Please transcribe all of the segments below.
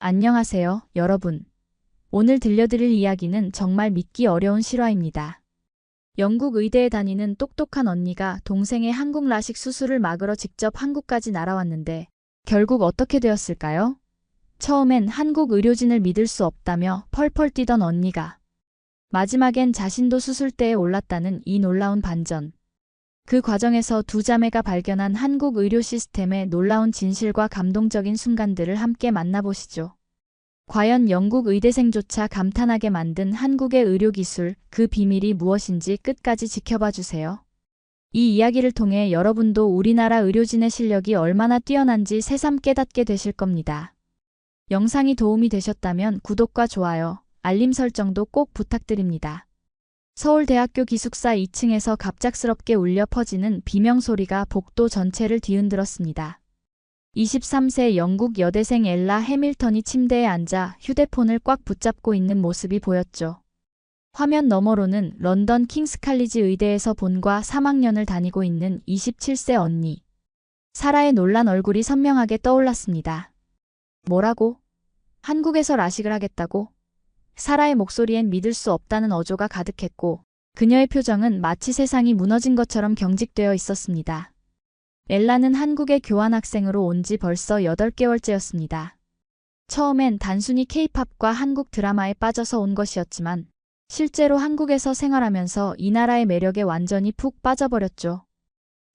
안녕하세요, 여러분. 오늘 들려드릴 이야기는 정말 믿기 어려운 실화입니다. 영국 의대에 다니는 똑똑한 언니가 동생의 한국 라식 수술을 막으러 직접 한국까지 날아왔는데 결국 어떻게 되었을까요? 처음엔 한국 의료진을 믿을 수 없다며 펄펄 뛰던 언니가 마지막엔 자신도 수술대에 올랐다는 이 놀라운 반전. 그 과정에서 두 자매가 발견한 한국 의료 시스템의 놀라운 진실과 감동적인 순간들을 함께 만나보시죠. 과연 영국 의대생조차 감탄하게 만든 한국의 의료기술, 그 비밀이 무엇인지 끝까지 지켜봐 주세요. 이 이야기를 통해 여러분도 우리나라 의료진의 실력이 얼마나 뛰어난지 새삼 깨닫게 되실 겁니다. 영상이 도움이 되셨다면 구독과 좋아요, 알림 설정도 꼭 부탁드립니다. 서울대학교 기숙사 2층에서 갑작스럽게 울려 퍼지는 비명소리가 복도 전체를 뒤흔들었습니다. 23세 영국 여대생 엘라 해밀턴이 침대에 앉아 휴대폰을 꽉 붙잡고 있는 모습이 보였죠. 화면 너머로는 런던 킹스칼리지 의대에서 본과 3학년을 다니고 있는 27세 언니 사라의 놀란 얼굴이 선명하게 떠올랐습니다. 뭐라고? 한국에서 라식을 하겠다고? 사라의 목소리엔 믿을 수 없다는 어조가 가득했고 그녀의 표정은 마치 세상이 무너진 것처럼 경직되어 있었습니다. 엘라는 한국에 교환학생으로 온 지 벌써 8개월째였습니다. 처음엔 단순히 K-팝과 한국 드라마에 빠져서 온 것이었지만 실제로 한국에서 생활하면서 이 나라의 매력에 완전히 푹 빠져버렸죠.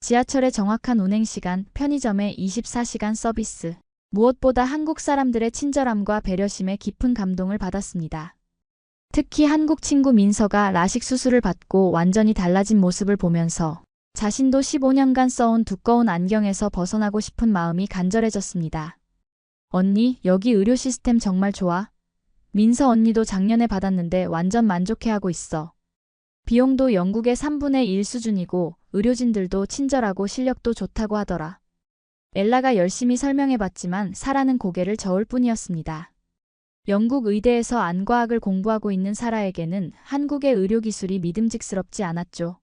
지하철의 정확한 운행시간, 편의점의 24시간 서비스, 무엇보다 한국 사람들의 친절함과 배려심에 깊은 감동을 받았습니다. 특히 한국 친구 민서가 라식 수술을 받고 완전히 달라진 모습을 보면서 자신도 15년간 써온 두꺼운 안경에서 벗어나고 싶은 마음이 간절해졌습니다. 언니, 여기 의료 시스템 정말 좋아. 민서 언니도 작년에 받았는데 완전 만족해하고 있어. 비용도 영국의 3분의 1 수준이고 의료진들도 친절하고 실력도 좋다고 하더라. 엘라가 열심히 설명해봤지만 사라는 고개를 저을 뿐이었습니다. 영국 의대에서 안과학을 공부하고 있는 사라에게는 한국의 의료기술이 믿음직스럽지 않았죠.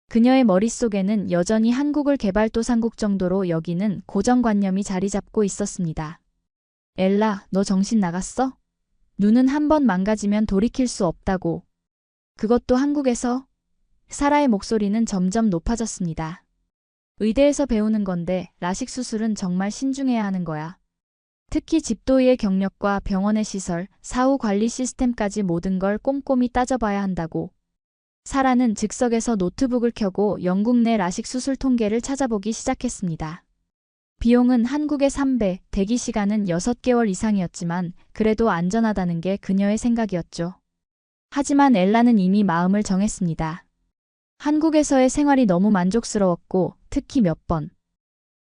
그녀의 머릿속에는 여전히 한국을 개발도상국 정도로 여기는 고정관념이 자리 잡고 있었습니다. 엘라, 너 정신 나갔어? 눈은 한번 망가지면 돌이킬 수 없다고. 그것도 한국에서? 사라의 목소리는 점점 높아졌습니다. 의대에서 배우는 건데 라식 수술은 정말 신중해야 하는 거야. 특히 집도의의 경력과 병원의 시설, 사후 관리 시스템까지 모든 걸 꼼꼼히 따져봐야 한다고. 사라는 즉석에서 노트북을 켜고 영국 내 라식 수술 통계를 찾아보기 시작했습니다. 비용은 한국의 3배, 대기 시간은 6개월 이상이었지만 그래도 안전하다는 게 그녀의 생각이었죠. 하지만 엘라는 이미 마음을 정했습니다. 한국에서의 생활이 너무 만족스러웠고 특히 몇 번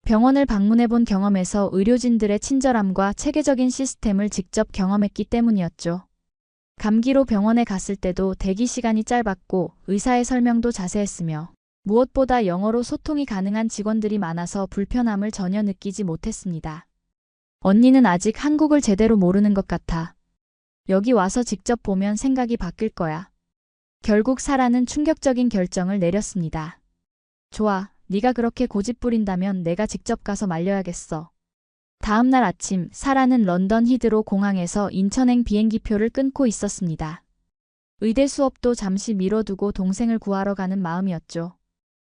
병원을 방문해본 경험에서 의료진들의 친절함과 체계적인 시스템을 직접 경험했기 때문이었죠. 감기로 병원에 갔을 때도 대기 시간이 짧았고 의사의 설명도 자세했으며 무엇보다 영어로 소통이 가능한 직원들이 많아서 불편함을 전혀 느끼지 못했습니다. 언니는 아직 한국을 제대로 모르는 것 같아. 여기 와서 직접 보면 생각이 바뀔 거야. 결국 사라는 충격적인 결정을 내렸습니다. 좋아, 네가 그렇게 고집 부린다면 내가 직접 가서 말려야겠어. 다음 날 아침 사라는 런던 히드로 공항에서 인천행 비행기표를 끊고 있었습니다. 의대 수업도 잠시 미뤄두고 동생을 구하러 가는 마음이었죠.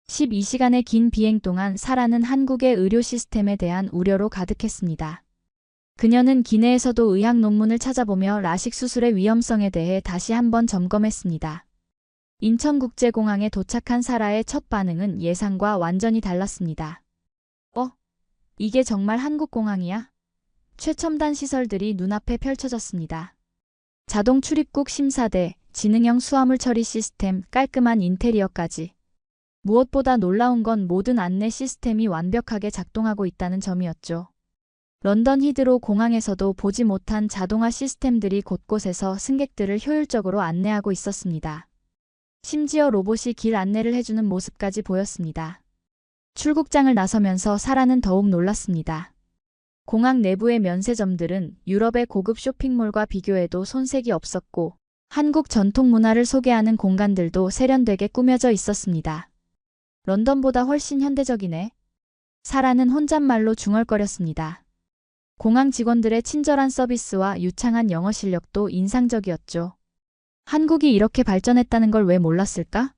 12시간의 긴 비행 동안 사라는 한국의 의료 시스템에 대한 우려로 가득했습니다. 그녀는 기내에서도 의학 논문을 찾아보며 라식 수술의 위험성에 대해 다시 한번 점검했습니다. 인천국제공항에 도착한 사라의 첫 반응은 예상과 완전히 달랐습니다. 이게 정말 한국 공항이야? 최첨단 시설들이 눈앞에 펼쳐졌습니다. 자동 출입국 심사대, 지능형 수화물 처리 시스템, 깔끔한 인테리어까지. 무엇보다 놀라운 건 모든 안내 시스템이 완벽하게 작동하고 있다는 점이었죠. 런던 히드로 공항에서도 보지 못한 자동화 시스템들이 곳곳에서 승객들을 효율적으로 안내하고 있었습니다. 심지어 로봇이 길 안내를 해주는 모습까지 보였습니다. 출국장을 나서면서 사라는 더욱 놀랐습니다. 공항 내부의 면세점들은 유럽의 고급 쇼핑몰과 비교해도 손색이 없었고 한국 전통 문화를 소개하는 공간들도 세련되게 꾸며져 있었습니다. 런던보다 훨씬 현대적이네. 사라는 혼잣말로 중얼거렸습니다. 공항 직원들의 친절한 서비스와 유창한 영어 실력도 인상적이었죠. 한국이 이렇게 발전했다는 걸 왜 몰랐을까?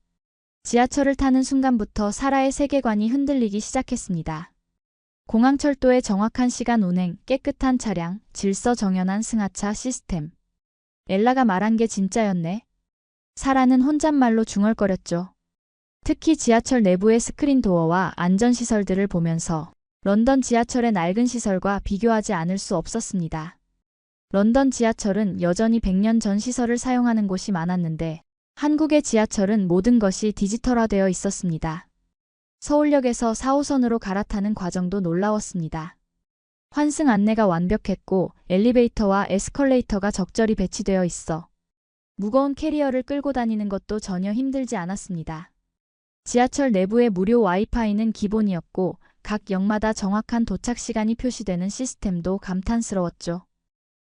지하철을 타는 순간부터 사라의 세계관이 흔들리기 시작했습니다. 공항철도의 정확한 시간 운행, 깨끗한 차량, 질서 정연한 승하차 시스템. 엘라가 말한 게 진짜였네. 사라는 혼잣말로 중얼거렸죠. 특히 지하철 내부의 스크린 도어와 안전시설들을 보면서 런던 지하철의 낡은 시설과 비교하지 않을 수 없었습니다. 런던 지하철은 여전히 100년 전 시설을 사용하는 곳이 많았는데 한국의 지하철은 모든 것이 디지털화되어 있었습니다. 서울역에서 4호선으로 갈아타는 과정도 놀라웠습니다. 환승 안내가 완벽했고 엘리베이터와 에스컬레이터가 적절히 배치되어 있어 무거운 캐리어를 끌고 다니는 것도 전혀 힘들지 않았습니다. 지하철 내부의 무료 와이파이는 기본이었고 각 역마다 정확한 도착 시간이 표시되는 시스템도 감탄스러웠죠.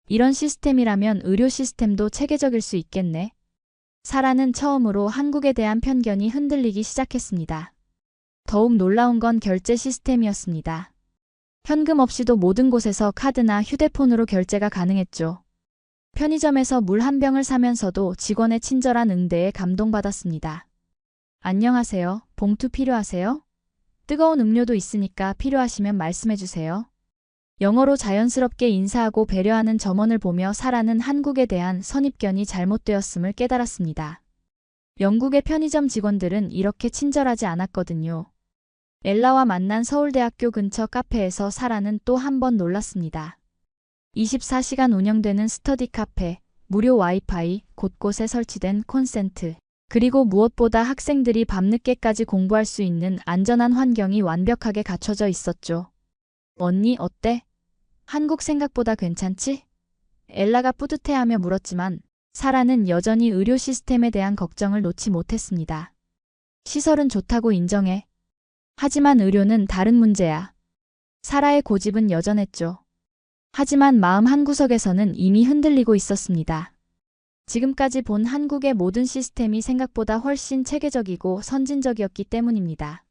이런 시스템이라면 의료 시스템도 체계적일 수 있겠네. 사라는 처음으로 한국에 대한 편견이 흔들리기 시작했습니다. 더욱 놀라운 건 결제 시스템이었습니다. 현금 없이도 모든 곳에서 카드나 휴대폰으로 결제가 가능했죠. 편의점에서 물 한 병을 사면서도 직원의 친절한 응대에 감동받았습니다. 안녕하세요. 봉투 필요하세요? 뜨거운 음료도 있으니까 필요하시면 말씀해주세요. 영어로 자연스럽게 인사하고 배려하는 점원을 보며 사라는 한국에 대한 선입견이 잘못되었음을 깨달았습니다. 영국의 편의점 직원들은 이렇게 친절하지 않았거든요. 엘라와 만난 서울대학교 근처 카페에서 사라는 또 한 번 놀랐습니다. 24시간 운영되는 스터디 카페, 무료 와이파이, 곳곳에 설치된 콘센트, 그리고 무엇보다 학생들이 밤늦게까지 공부할 수 있는 안전한 환경이 완벽하게 갖춰져 있었죠. 언니, 어때? 한국 생각보다 괜찮지? 엘라가 뿌듯해하며 물었지만 사라는 여전히 의료 시스템에 대한 걱정을 놓지 못했습니다. 시설은 좋다고 인정해. 하지만 의료는 다른 문제야. 사라의 고집은 여전했죠. 하지만 마음 한구석에서는 이미 흔들리고 있었습니다. 지금까지 본 한국의 모든 시스템이 생각보다 훨씬 체계적이고 선진적이었기 때문입니다.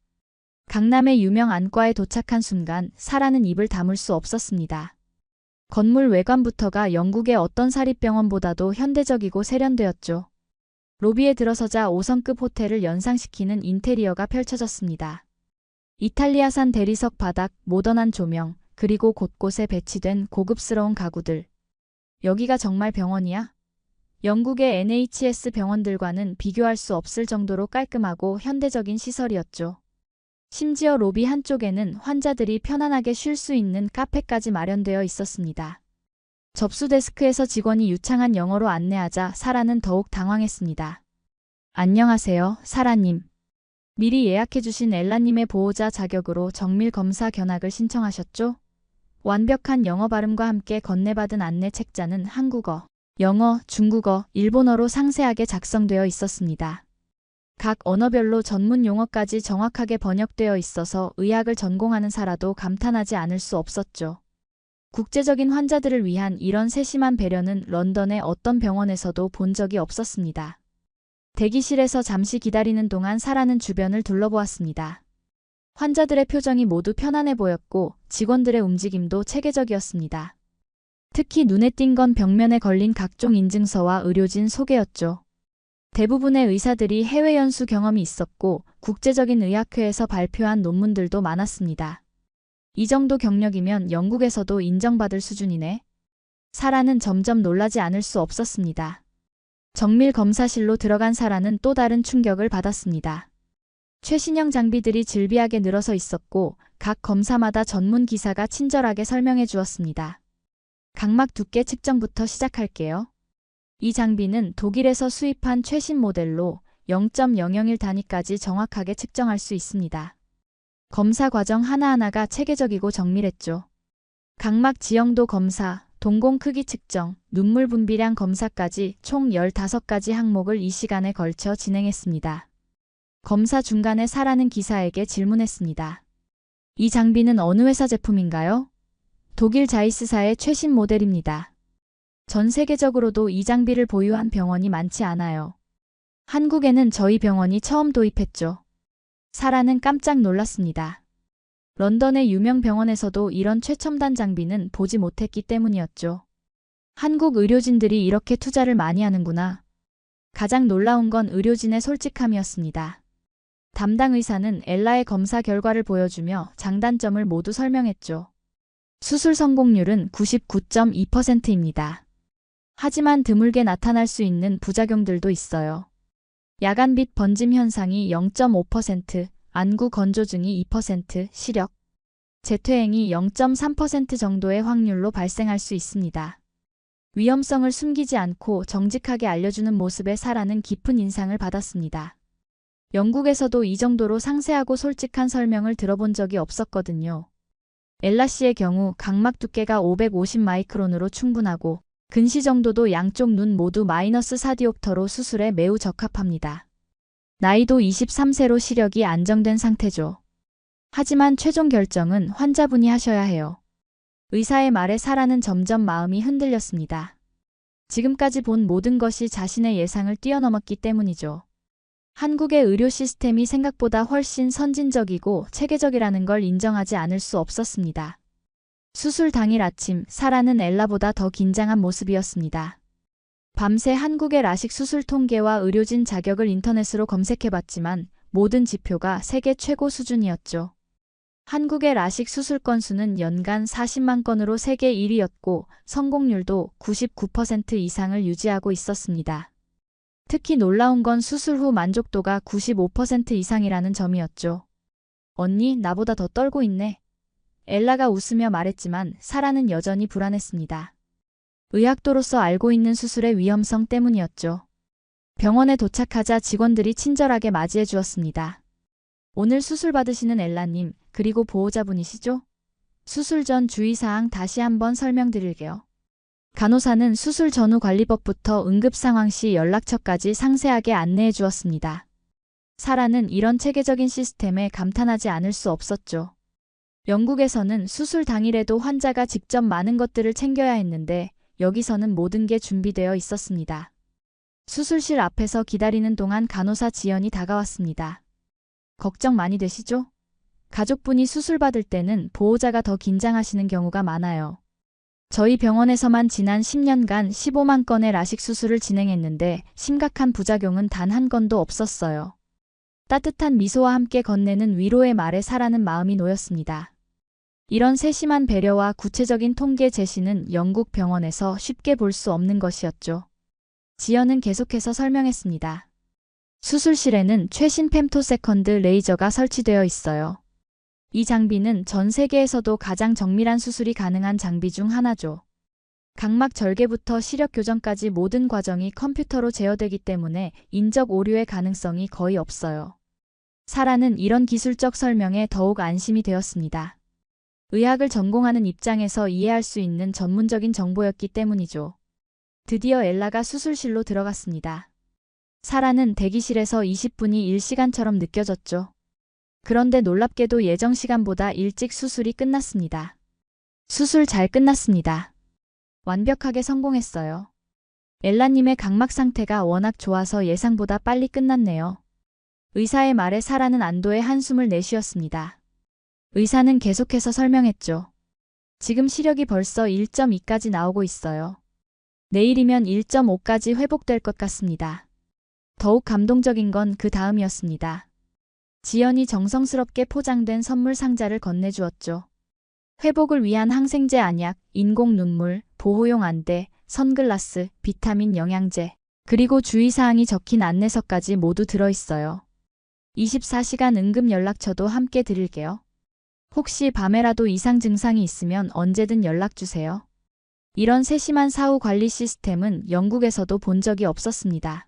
강남의 유명 안과에 도착한 순간 사라는 입을 다물 수 없었습니다. 건물 외관부터가 영국의 어떤 사립병원보다도 현대적이고 세련되었죠. 로비에 들어서자 5성급 호텔을 연상시키는 인테리어가 펼쳐졌습니다. 이탈리아산 대리석 바닥, 모던한 조명, 그리고 곳곳에 배치된 고급스러운 가구들. 여기가 정말 병원이야? 영국의 NHS 병원들과는 비교할 수 없을 정도로 깔끔하고 현대적인 시설이었죠. 심지어 로비 한쪽에는 환자들이 편안하게 쉴 수 있는 카페까지 마련되어 있었습니다. 접수 데스크에서 직원이 유창한 영어로 안내하자 사라는 더욱 당황했습니다. 안녕하세요, 사라님. 미리 예약해주신 엘라님의 보호자 자격으로 정밀 검사 견학을 신청하셨죠? 완벽한 영어 발음과 함께 건네받은 안내 책자는 한국어, 영어, 중국어, 일본어로 상세하게 작성되어 있었습니다. 각 언어별로 전문 용어까지 정확하게 번역되어 있어서 의학을 전공하는 사라도 감탄하지 않을 수 없었죠. 국제적인 환자들을 위한 이런 세심한 배려는 런던의 어떤 병원에서도 본 적이 없었습니다. 대기실에서 잠시 기다리는 동안 사라는 주변을 둘러보았습니다. 환자들의 표정이 모두 편안해 보였고 직원들의 움직임도 체계적이었습니다. 특히 눈에 띈 건 벽면에 걸린 각종 인증서와 의료진 소개였죠. 대부분의 의사들이 해외 연수 경험이 있었고 국제적인 의학회에서 발표한 논문들도 많았습니다. 이 정도 경력이면 영국에서도 인정받을 수준이네. 사라는 점점 놀라지 않을 수 없었습니다. 정밀 검사실로 들어간 사라는 또 다른 충격을 받았습니다. 최신형 장비들이 질비하게 늘어서 있었고 각 검사마다 전문 기사가 친절하게 설명해 주었습니다. 각막 두께 측정부터 시작할게요. 이 장비는 독일에서 수입한 최신 모델로 0.001 단위까지 정확하게 측정할 수 있습니다. 검사 과정 하나하나가 체계적이고 정밀했죠. 각막 지형도 검사, 동공 크기 측정, 눈물 분비량 검사까지 총 15가지 항목을 이 시간에 걸쳐 진행했습니다. 검사 중간에 사라는 기사에게 질문했습니다. 이 장비는 어느 회사 제품인가요? 독일 자이스사의 최신 모델입니다. 전 세계적으로도 이 장비를 보유한 병원이 많지 않아요. 한국에는 저희 병원이 처음 도입했죠. 사라는 깜짝 놀랐습니다. 런던의 유명 병원에서도 이런 최첨단 장비는 보지 못했기 때문이었죠. 한국 의료진들이 이렇게 투자를 많이 하는구나. 가장 놀라운 건 의료진의 솔직함이었습니다. 담당 의사는 엘라의 검사 결과를 보여주며 장단점을 모두 설명했죠. 수술 성공률은 99.2%입니다. 하지만 드물게 나타날 수 있는 부작용들도 있어요. 야간빛 번짐 현상이 0.5%, 안구 건조증이 2%, 시력, 재퇴행이 0.3% 정도의 확률로 발생할 수 있습니다. 위험성을 숨기지 않고 정직하게 알려주는 모습에 사라는 깊은 인상을 받았습니다. 영국에서도 이 정도로 상세하고 솔직한 설명을 들어본 적이 없었거든요. 엘라 씨의 경우 각막 두께가 550 마이크론으로 충분하고 근시 정도도 양쪽 눈 모두 -4디옵터로 수술에 매우 적합합니다. 나이도 23세로 시력이 안정된 상태죠. 하지만 최종 결정은 환자분이 하셔야 해요. 의사의 말에 사라는 점점 마음이 흔들렸습니다. 지금까지 본 모든 것이 자신의 예상을 뛰어넘었기 때문이죠. 한국의 의료 시스템이 생각보다 훨씬 선진적이고 체계적이라는 걸 인정하지 않을 수 없었습니다. 수술 당일 아침, 사라는 엘라보다 더 긴장한 모습이었습니다. 밤새 한국의 라식 수술 통계와 의료진 자격을 인터넷으로 검색해봤지만 모든 지표가 세계 최고 수준이었죠. 한국의 라식 수술 건수는 연간 40만 건으로 세계 1위였고 성공률도 99% 이상을 유지하고 있었습니다. 특히 놀라운 건 수술 후 만족도가 95% 이상이라는 점이었죠. 언니, 나보다 더 떨고 있네. 엘라가 웃으며 말했지만 사라는 여전히 불안했습니다. 의학도로서 알고 있는 수술의 위험성 때문이었죠. 병원에 도착하자 직원들이 친절하게 맞이해 주었습니다. 오늘 수술 받으시는 엘라님, 그리고 보호자분이시죠? 수술 전 주의사항 다시 한번 설명드릴게요. 간호사는 수술 전후 관리법부터 응급 상황 시 연락처까지 상세하게 안내해 주었습니다. 사라는 이런 체계적인 시스템에 감탄하지 않을 수 없었죠. 영국에서는 수술 당일에도 환자가 직접 많은 것들을 챙겨야 했는데 여기서는 모든 게 준비되어 있었습니다. 수술실 앞에서 기다리는 동안 간호사 지연이 다가왔습니다. 걱정 많이 되시죠? 가족분이 수술 받을 때는 보호자가 더 긴장하시는 경우가 많아요. 저희 병원에서만 지난 10년간 15만 건의 라식 수술을 진행했는데 심각한 부작용은 단 한 건도 없었어요. 따뜻한 미소와 함께 건네는 위로의 말에 사라는 마음이 놓였습니다. 이런 세심한 배려와 구체적인 통계 제시는 영국 병원에서 쉽게 볼 수 없는 것이었죠. 지연은 계속해서 설명했습니다. 수술실에는 최신 femtosecon드 레이저가 설치되어 있어요. 이 장비는 전 세계에서도 가장 정밀한 수술이 가능한 장비 중 하나죠. 각막 절개부터 시력 교정까지 모든 과정이 컴퓨터로 제어되기 때문에 인적 오류의 가능성이 거의 없어요. 사라는 이런 기술적 설명에 더욱 안심이 되었습니다. 의학을 전공하는 입장에서 이해할 수 있는 전문적인 정보였기 때문이죠. 드디어 엘라가 수술실로 들어갔습니다. 사라는 대기실에서 20분이 일시간처럼 느껴졌죠. 그런데 놀랍게도 예정 시간보다 일찍 수술이 끝났습니다. 수술 잘 끝났습니다. 완벽하게 성공했어요. 엘라님의 각막 상태가 워낙 좋아서 예상보다 빨리 끝났네요. 의사의 말에 사라는 안도의 한숨을 내쉬었습니다. 의사는 계속해서 설명했죠. 지금 시력이 벌써 1.2까지 나오고 있어요. 내일이면 1.5까지 회복될 것 같습니다. 더욱 감동적인 건 그 다음이었습니다. 지연이 정성스럽게 포장된 선물 상자를 건네주었죠. 회복을 위한 항생제 안약, 인공 눈물, 보호용 안대, 선글라스, 비타민 영양제, 그리고 주의사항이 적힌 안내서까지 모두 들어있어요. 24시간 응급 연락처도 함께 드릴게요. 혹시 밤에라도 이상 증상이 있으면 언제든 연락주세요. 이런 세심한 사후 관리 시스템은 영국에서도 본 적이 없었습니다.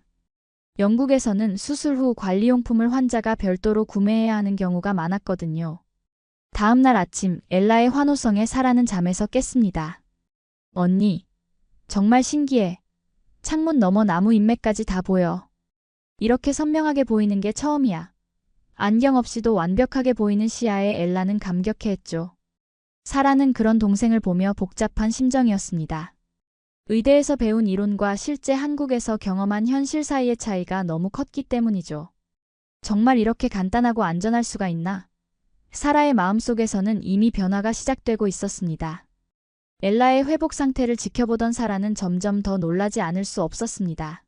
영국에서는 수술 후 관리용품을 환자가 별도로 구매해야 하는 경우가 많았거든요. 다음 날 아침 엘라의 환호성에 사라는 잠에서 깼습니다. 언니, 정말 신기해. 창문 너머 나무 인맥까지 다 보여. 이렇게 선명하게 보이는 게 처음이야. 안경 없이도 완벽하게 보이는 시야에 엘라는 감격해했죠. 사라는 그런 동생을 보며 복잡한 심정이었습니다. 의대에서 배운 이론과 실제 한국에서 경험한 현실 사이의 차이가 너무 컸기 때문이죠. 정말 이렇게 간단하고 안전할 수가 있나? 사라의 마음속에서는 이미 변화가 시작되고 있었습니다. 엘라의 회복 상태를 지켜보던 사라는 점점 더 놀라지 않을 수 없었습니다.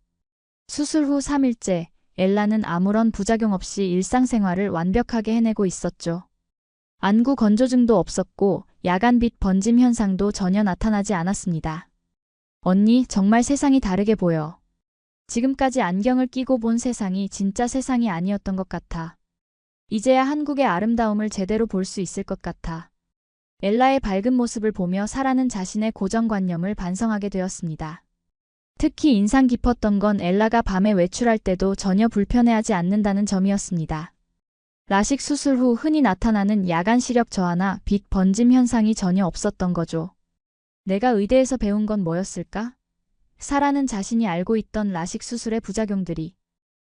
수술 후 3일째, 엘라는 아무런 부작용 없이 일상생활을 완벽하게 해내고 있었죠. 안구 건조증도 없었고 야간빛 번짐 현상도 전혀 나타나지 않았습니다. 언니, 정말 세상이 다르게 보여. 지금까지 안경을 끼고 본 세상이 진짜 세상이 아니었던 것 같아. 이제야 한국의 아름다움을 제대로 볼 수 있을 것 같아. 엘라의 밝은 모습을 보며 사라는 자신의 고정관념을 반성하게 되었습니다. 특히 인상 깊었던 건 엘라가 밤에 외출할 때도 전혀 불편해하지 않는다는 점이었습니다. 라식 수술 후 흔히 나타나는 야간 시력 저하나 빛 번짐 현상이 전혀 없었던 거죠. 내가 의대에서 배운 건 뭐였을까? 사라는 자신이 알고 있던 라식 수술의 부작용들이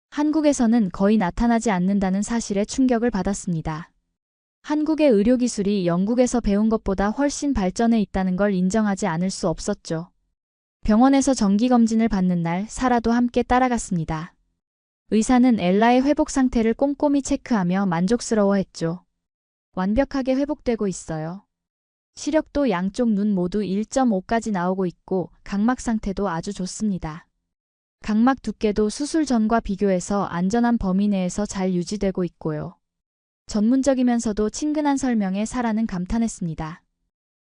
한국에서는 거의 나타나지 않는다는 사실에 충격을 받았습니다. 한국의 의료기술이 영국에서 배운 것보다 훨씬 발전해 있다는 걸 인정하지 않을 수 없었죠. 병원에서 정기검진을 받는 날 사라도 함께 따라갔습니다. 의사는 엘라의 회복 상태를 꼼꼼히 체크하며 만족스러워했죠. 완벽하게 회복되고 있어요. 시력도 양쪽 눈 모두 1.5까지 나오고 있고 각막 상태도 아주 좋습니다. 각막 두께도 수술 전과 비교해서 안전한 범위 내에서 잘 유지되고 있고요. 전문적이면서도 친근한 설명에 사라는 감탄했습니다.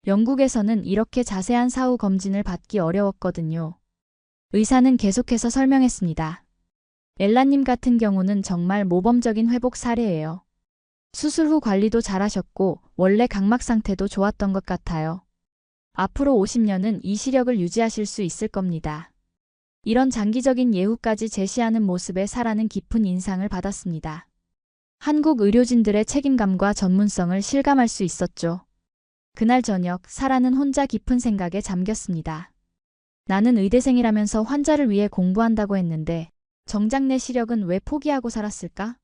영국에서는 이렇게 자세한 사후 검진을 받기 어려웠거든요. 의사는 계속해서 설명했습니다. 엘라님 같은 경우는 정말 모범적인 회복 사례예요. 수술 후 관리도 잘하셨고 원래 각막 상태도 좋았던 것 같아요. 앞으로 50년은 이 시력을 유지하실 수 있을 겁니다. 이런 장기적인 예후까지 제시하는 모습에 사라는 깊은 인상을 받았습니다. 한국 의료진들의 책임감과 전문성을 실감할 수 있었죠. 그날 저녁 사라는 혼자 깊은 생각에 잠겼습니다. 나는 의대생이라면서 환자를 위해 공부한다고 했는데 정작 내 시력은 왜 포기하고 살았을까?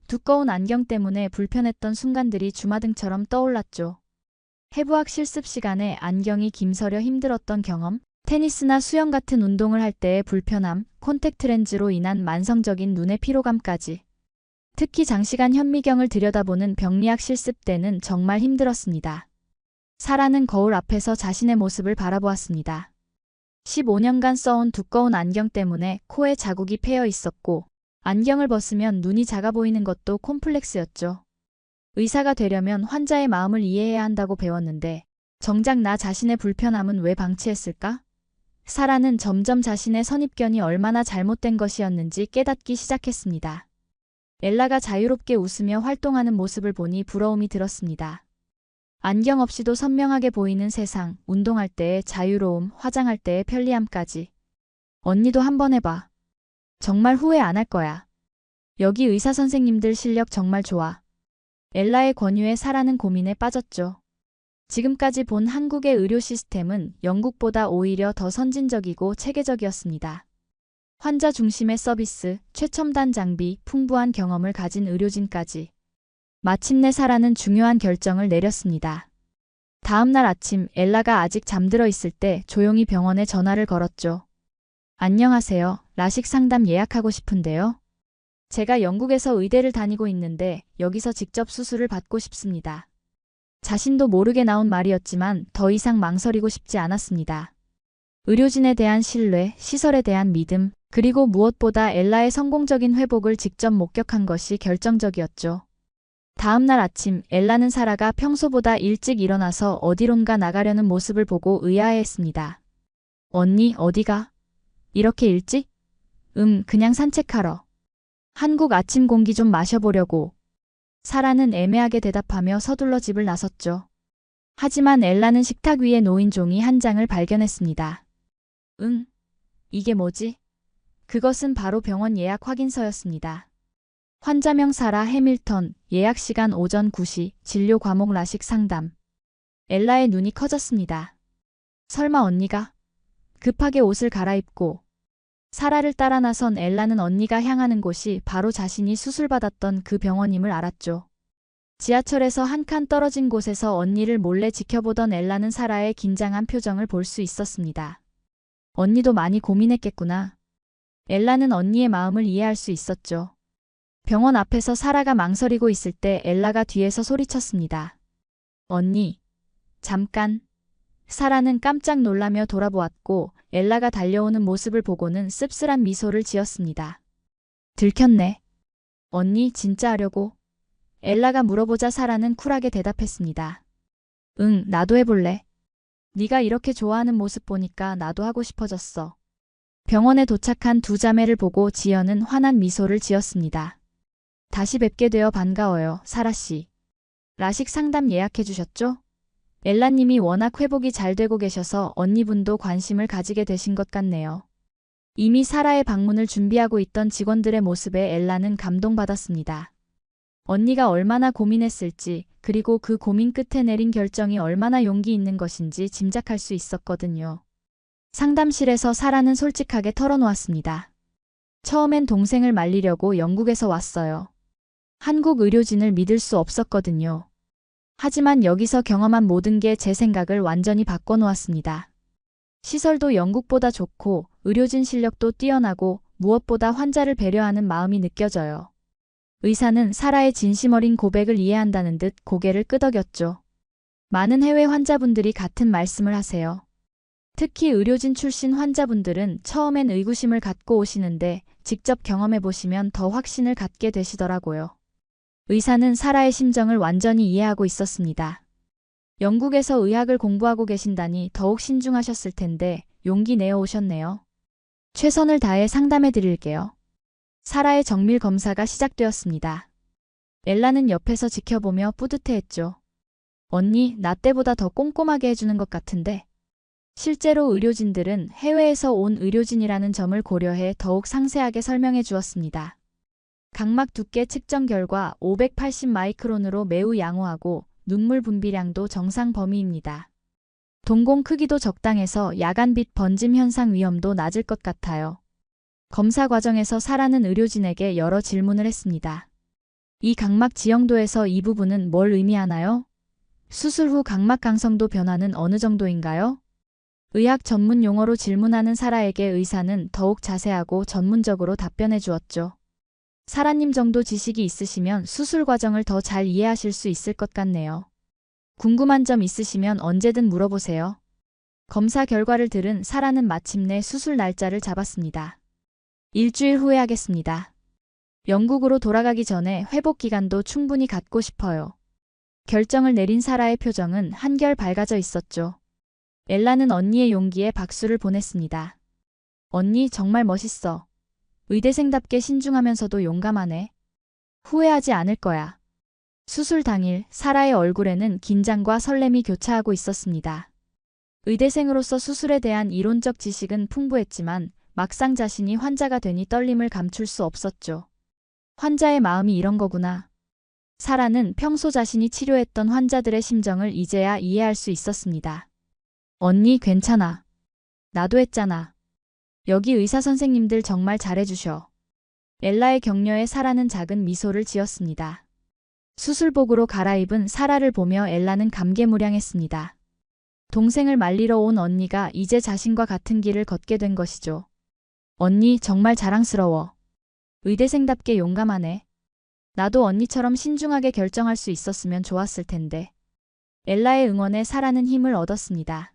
두꺼운 안경 때문에 불편했던 순간들이 주마등처럼 떠올랐죠. 해부학 실습 시간에 안경이 김서려 힘들었던 경험, 테니스나 수영 같은 운동을 할 때의 불편함, 콘택트 렌즈로 인한 만성적인 눈의 피로감까지. 특히 장시간 현미경을 들여다보는 병리학 실습 때는 정말 힘들었습니다. 사라는 거울 앞에서 자신의 모습을 바라보았습니다. 15년간 써온 두꺼운 안경 때문에 코에 자국이 패여 있었고 안경을 벗으면 눈이 작아 보이는 것도 콤플렉스였죠. 의사가 되려면 환자의 마음을 이해해야 한다고 배웠는데 정작 나 자신의 불편함은 왜 방치했을까? 사라는 점점 자신의 선입견이 얼마나 잘못된 것이었는지 깨닫기 시작했습니다. 엘라가 자유롭게 웃으며 활동하는 모습을 보니 부러움이 들었습니다. 안경 없이도 선명하게 보이는 세상, 운동할 때의 자유로움, 화장할 때의 편리함까지. 언니도 한번 해봐. 정말 후회 안 할 거야. 여기 의사 선생님들 실력 정말 좋아. 엘라의 권유에 사라는 고민에 빠졌죠. 지금까지 본 한국의 의료 시스템은 영국보다 오히려 더 선진적이고 체계적이었습니다. 환자 중심의 서비스, 최첨단 장비, 풍부한 경험을 가진 의료진까지. 마침내 사라는 중요한 결정을 내렸습니다. 다음 날 아침 엘라가 아직 잠들어 있을 때 조용히 병원에 전화를 걸었죠. 안녕하세요. 라식 상담 예약하고 싶은데요. 제가 영국에서 의대를 다니고 있는데 여기서 직접 수술을 받고 싶습니다. 자신도 모르게 나온 말이었지만 더 이상 망설이고 싶지 않았습니다. 의료진에 대한 신뢰, 시설에 대한 믿음, 그리고 무엇보다 엘라의 성공적인 회복을 직접 목격한 것이 결정적이었죠. 다음 날 아침 엘라는 사라가 평소보다 일찍 일어나서 어디론가 나가려는 모습을 보고 의아해했습니다. 언니, 어디가? 이렇게 일찍? 그냥 산책하러. 한국 아침 공기 좀 마셔보려고. 사라는 애매하게 대답하며 서둘러 집을 나섰죠. 하지만 엘라는 식탁 위에 놓인 종이 한 장을 발견했습니다. 이게 뭐지? 그것은 바로 병원 예약 확인서였습니다. 환자명 사라 해밀턴, 예약 시간 오전 9시, 진료 과목 라식 상담. 엘라의 눈이 커졌습니다. 설마 언니가? 급하게 옷을 갈아입고 사라를 따라 나선 엘라는 언니가 향하는 곳이 바로 자신이 수술받았던 그 병원임을 알았죠. 지하철에서 한 칸 떨어진 곳에서 언니를 몰래 지켜보던 엘라는 사라의 긴장한 표정을 볼 수 있었습니다. 언니도 많이 고민했겠구나. 엘라는 언니의 마음을 이해할 수 있었죠. 병원 앞에서 사라가 망설이고 있을 때 엘라가 뒤에서 소리쳤습니다. 언니, 잠깐. 사라는 깜짝 놀라며 돌아보았고 엘라가 달려오는 모습을 보고는 씁쓸한 미소를 지었습니다. 들켰네. 언니 진짜 하려고? 엘라가 물어보자 사라는 쿨하게 대답했습니다. 응, 나도 해볼래. 네가 이렇게 좋아하는 모습 보니까 나도 하고 싶어졌어. 병원에 도착한 두 자매를 보고 지연은 환한 미소를 지었습니다. 다시 뵙게 되어 반가워요, 사라씨. 라식 상담 예약해 주셨죠? 엘라님이 워낙 회복이 잘 되고 계셔서 언니분도 관심을 가지게 되신 것 같네요. 이미 사라의 방문을 준비하고 있던 직원들의 모습에 엘라는 감동받았습니다. 언니가 얼마나 고민했을지, 그리고 그 고민 끝에 내린 결정이 얼마나 용기 있는 것인지 짐작할 수 있었거든요. 상담실에서 사라는 솔직하게 털어놓았습니다. 처음엔 동생을 말리려고 영국에서 왔어요. 한국 의료진을 믿을 수 없었거든요. 하지만 여기서 경험한 모든 게 제 생각을 완전히 바꿔놓았습니다. 시설도 영국보다 좋고 의료진 실력도 뛰어나고 무엇보다 환자를 배려하는 마음이 느껴져요. 의사는 사라의 진심 어린 고백을 이해한다는 듯 고개를 끄덕였죠. 많은 해외 환자분들이 같은 말씀을 하세요. 특히 의료진 출신 환자분들은 처음엔 의구심을 갖고 오시는데 직접 경험해보시면 더 확신을 갖게 되시더라고요. 의사는 사라의 심정을 완전히 이해하고 있었습니다. 영국에서 의학을 공부하고 계신다니 더욱 신중하셨을 텐데 용기 내어 오셨네요. 최선을 다해 상담해 드릴게요. 사라의 정밀 검사가 시작되었습니다. 엘라는 옆에서 지켜보며 뿌듯해했죠. 언니, 나 때보다 더 꼼꼼하게 해주는 것 같은데. 실제로 의료진들은 해외에서 온 의료진이라는 점을 고려해 더욱 상세하게 설명해 주었습니다. 각막 두께 측정 결과 580 마이크론으로 매우 양호하고 눈물 분비량도 정상 범위입니다. 동공 크기도 적당해서 야간빛 번짐 현상 위험도 낮을 것 같아요. 검사 과정에서 사라는 의료진에게 여러 질문을 했습니다. 이 각막 지형도에서 이 부분은 뭘 의미하나요? 수술 후 각막 강성도 변화는 어느 정도인가요? 의학 전문 용어로 질문하는 사라에게 의사는 더욱 자세하고 전문적으로 답변해 주었죠. 사라님 정도 지식이 있으시면 수술 과정을 더 잘 이해하실 수 있을 것 같네요. 궁금한 점 있으시면 언제든 물어보세요. 검사 결과를 들은 사라는 마침내 수술 날짜를 잡았습니다. 일주일 후에 하겠습니다. 영국으로 돌아가기 전에 회복 기간도 충분히 갖고 싶어요. 결정을 내린 사라의 표정은 한결 밝아져 있었죠. 엘라는 언니의 용기에 박수를 보냈습니다. 언니 정말 멋있어. 의대생답게 신중하면서도 용감하네. 후회하지 않을 거야. 수술 당일 사라의 얼굴에는 긴장과 설렘이 교차하고 있었습니다. 의대생으로서 수술에 대한 이론적 지식은 풍부했지만 막상 자신이 환자가 되니 떨림을 감출 수 없었죠. 환자의 마음이 이런 거구나. 사라는 평소 자신이 치료했던 환자들의 심정을 이제야 이해할 수 있었습니다. 언니 괜찮아. 나도 했잖아. 여기 의사 선생님들 정말 잘해주셔. 엘라의 격려에 사라는 작은 미소를 지었습니다. 수술복으로 갈아입은 사라를 보며 엘라는 감개무량했습니다. 동생을 말리러 온 언니가 이제 자신과 같은 길을 걷게 된 것이죠. 언니 정말 자랑스러워. 의대생답게 용감하네. 나도 언니처럼 신중하게 결정할 수 있었으면 좋았을 텐데. 엘라의 응원에 사라는 힘을 얻었습니다.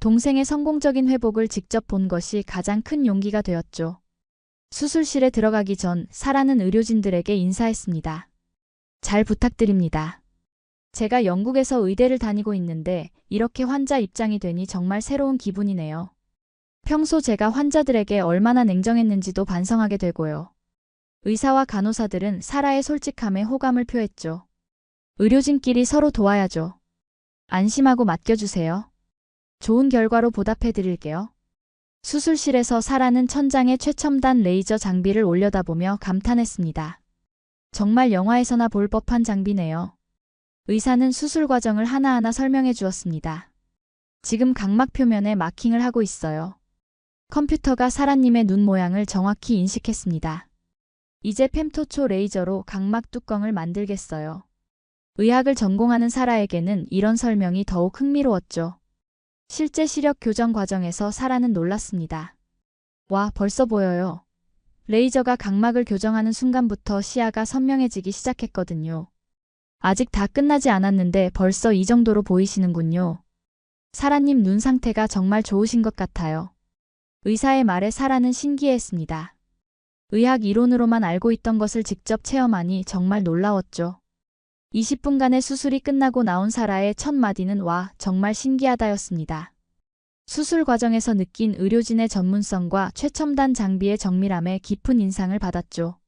동생의 성공적인 회복을 직접 본 것이 가장 큰 용기가 되었죠. 수술실에 들어가기 전 사라는 의료진들에게 인사했습니다. 잘 부탁드립니다. 제가 영국에서 의대를 다니고 있는데 이렇게 환자 입장이 되니 정말 새로운 기분이네요. 평소 제가 환자들에게 얼마나 냉정했는지도 반성하게 되고요. 의사와 간호사들은 사라의 솔직함에 호감을 표했죠. 의료진끼리 서로 도와야죠. 안심하고 맡겨주세요. 좋은 결과로 보답해 드릴게요. 수술실에서 사라는 천장에 최첨단 레이저 장비를 올려다보며 감탄했습니다. 정말 영화에서나 볼 법한 장비네요. 의사는 수술 과정을 하나하나 설명해 주었습니다. 지금 각막 표면에 마킹을 하고 있어요. 컴퓨터가 사라님의 눈 모양을 정확히 인식했습니다. 이제 fem토초 레이저로 각막 뚜껑을 만들겠어요. 의학을 전공하는 사라에게는 이런 설명이 더욱 흥미로웠죠. 실제 시력 교정 과정에서 사라는 놀랐습니다. 와, 벌써 보여요. 레이저가 각막을 교정하는 순간부터 시야가 선명해지기 시작했거든요. 아직 다 끝나지 않았는데 벌써 이 정도로 보이시는군요. 사라님 눈 상태가 정말 좋으신 것 같아요. 의사의 말에 사라는 신기해했습니다. 의학 이론으로만 알고 있던 것을 직접 체험하니 정말 놀라웠죠. 20분간의 수술이 끝나고 나온 사라의 첫 마디는 와, 정말 신기하다였습니다. 수술 과정에서 느낀 의료진의 전문성과 최첨단 장비의 정밀함에 깊은 인상을 받았죠.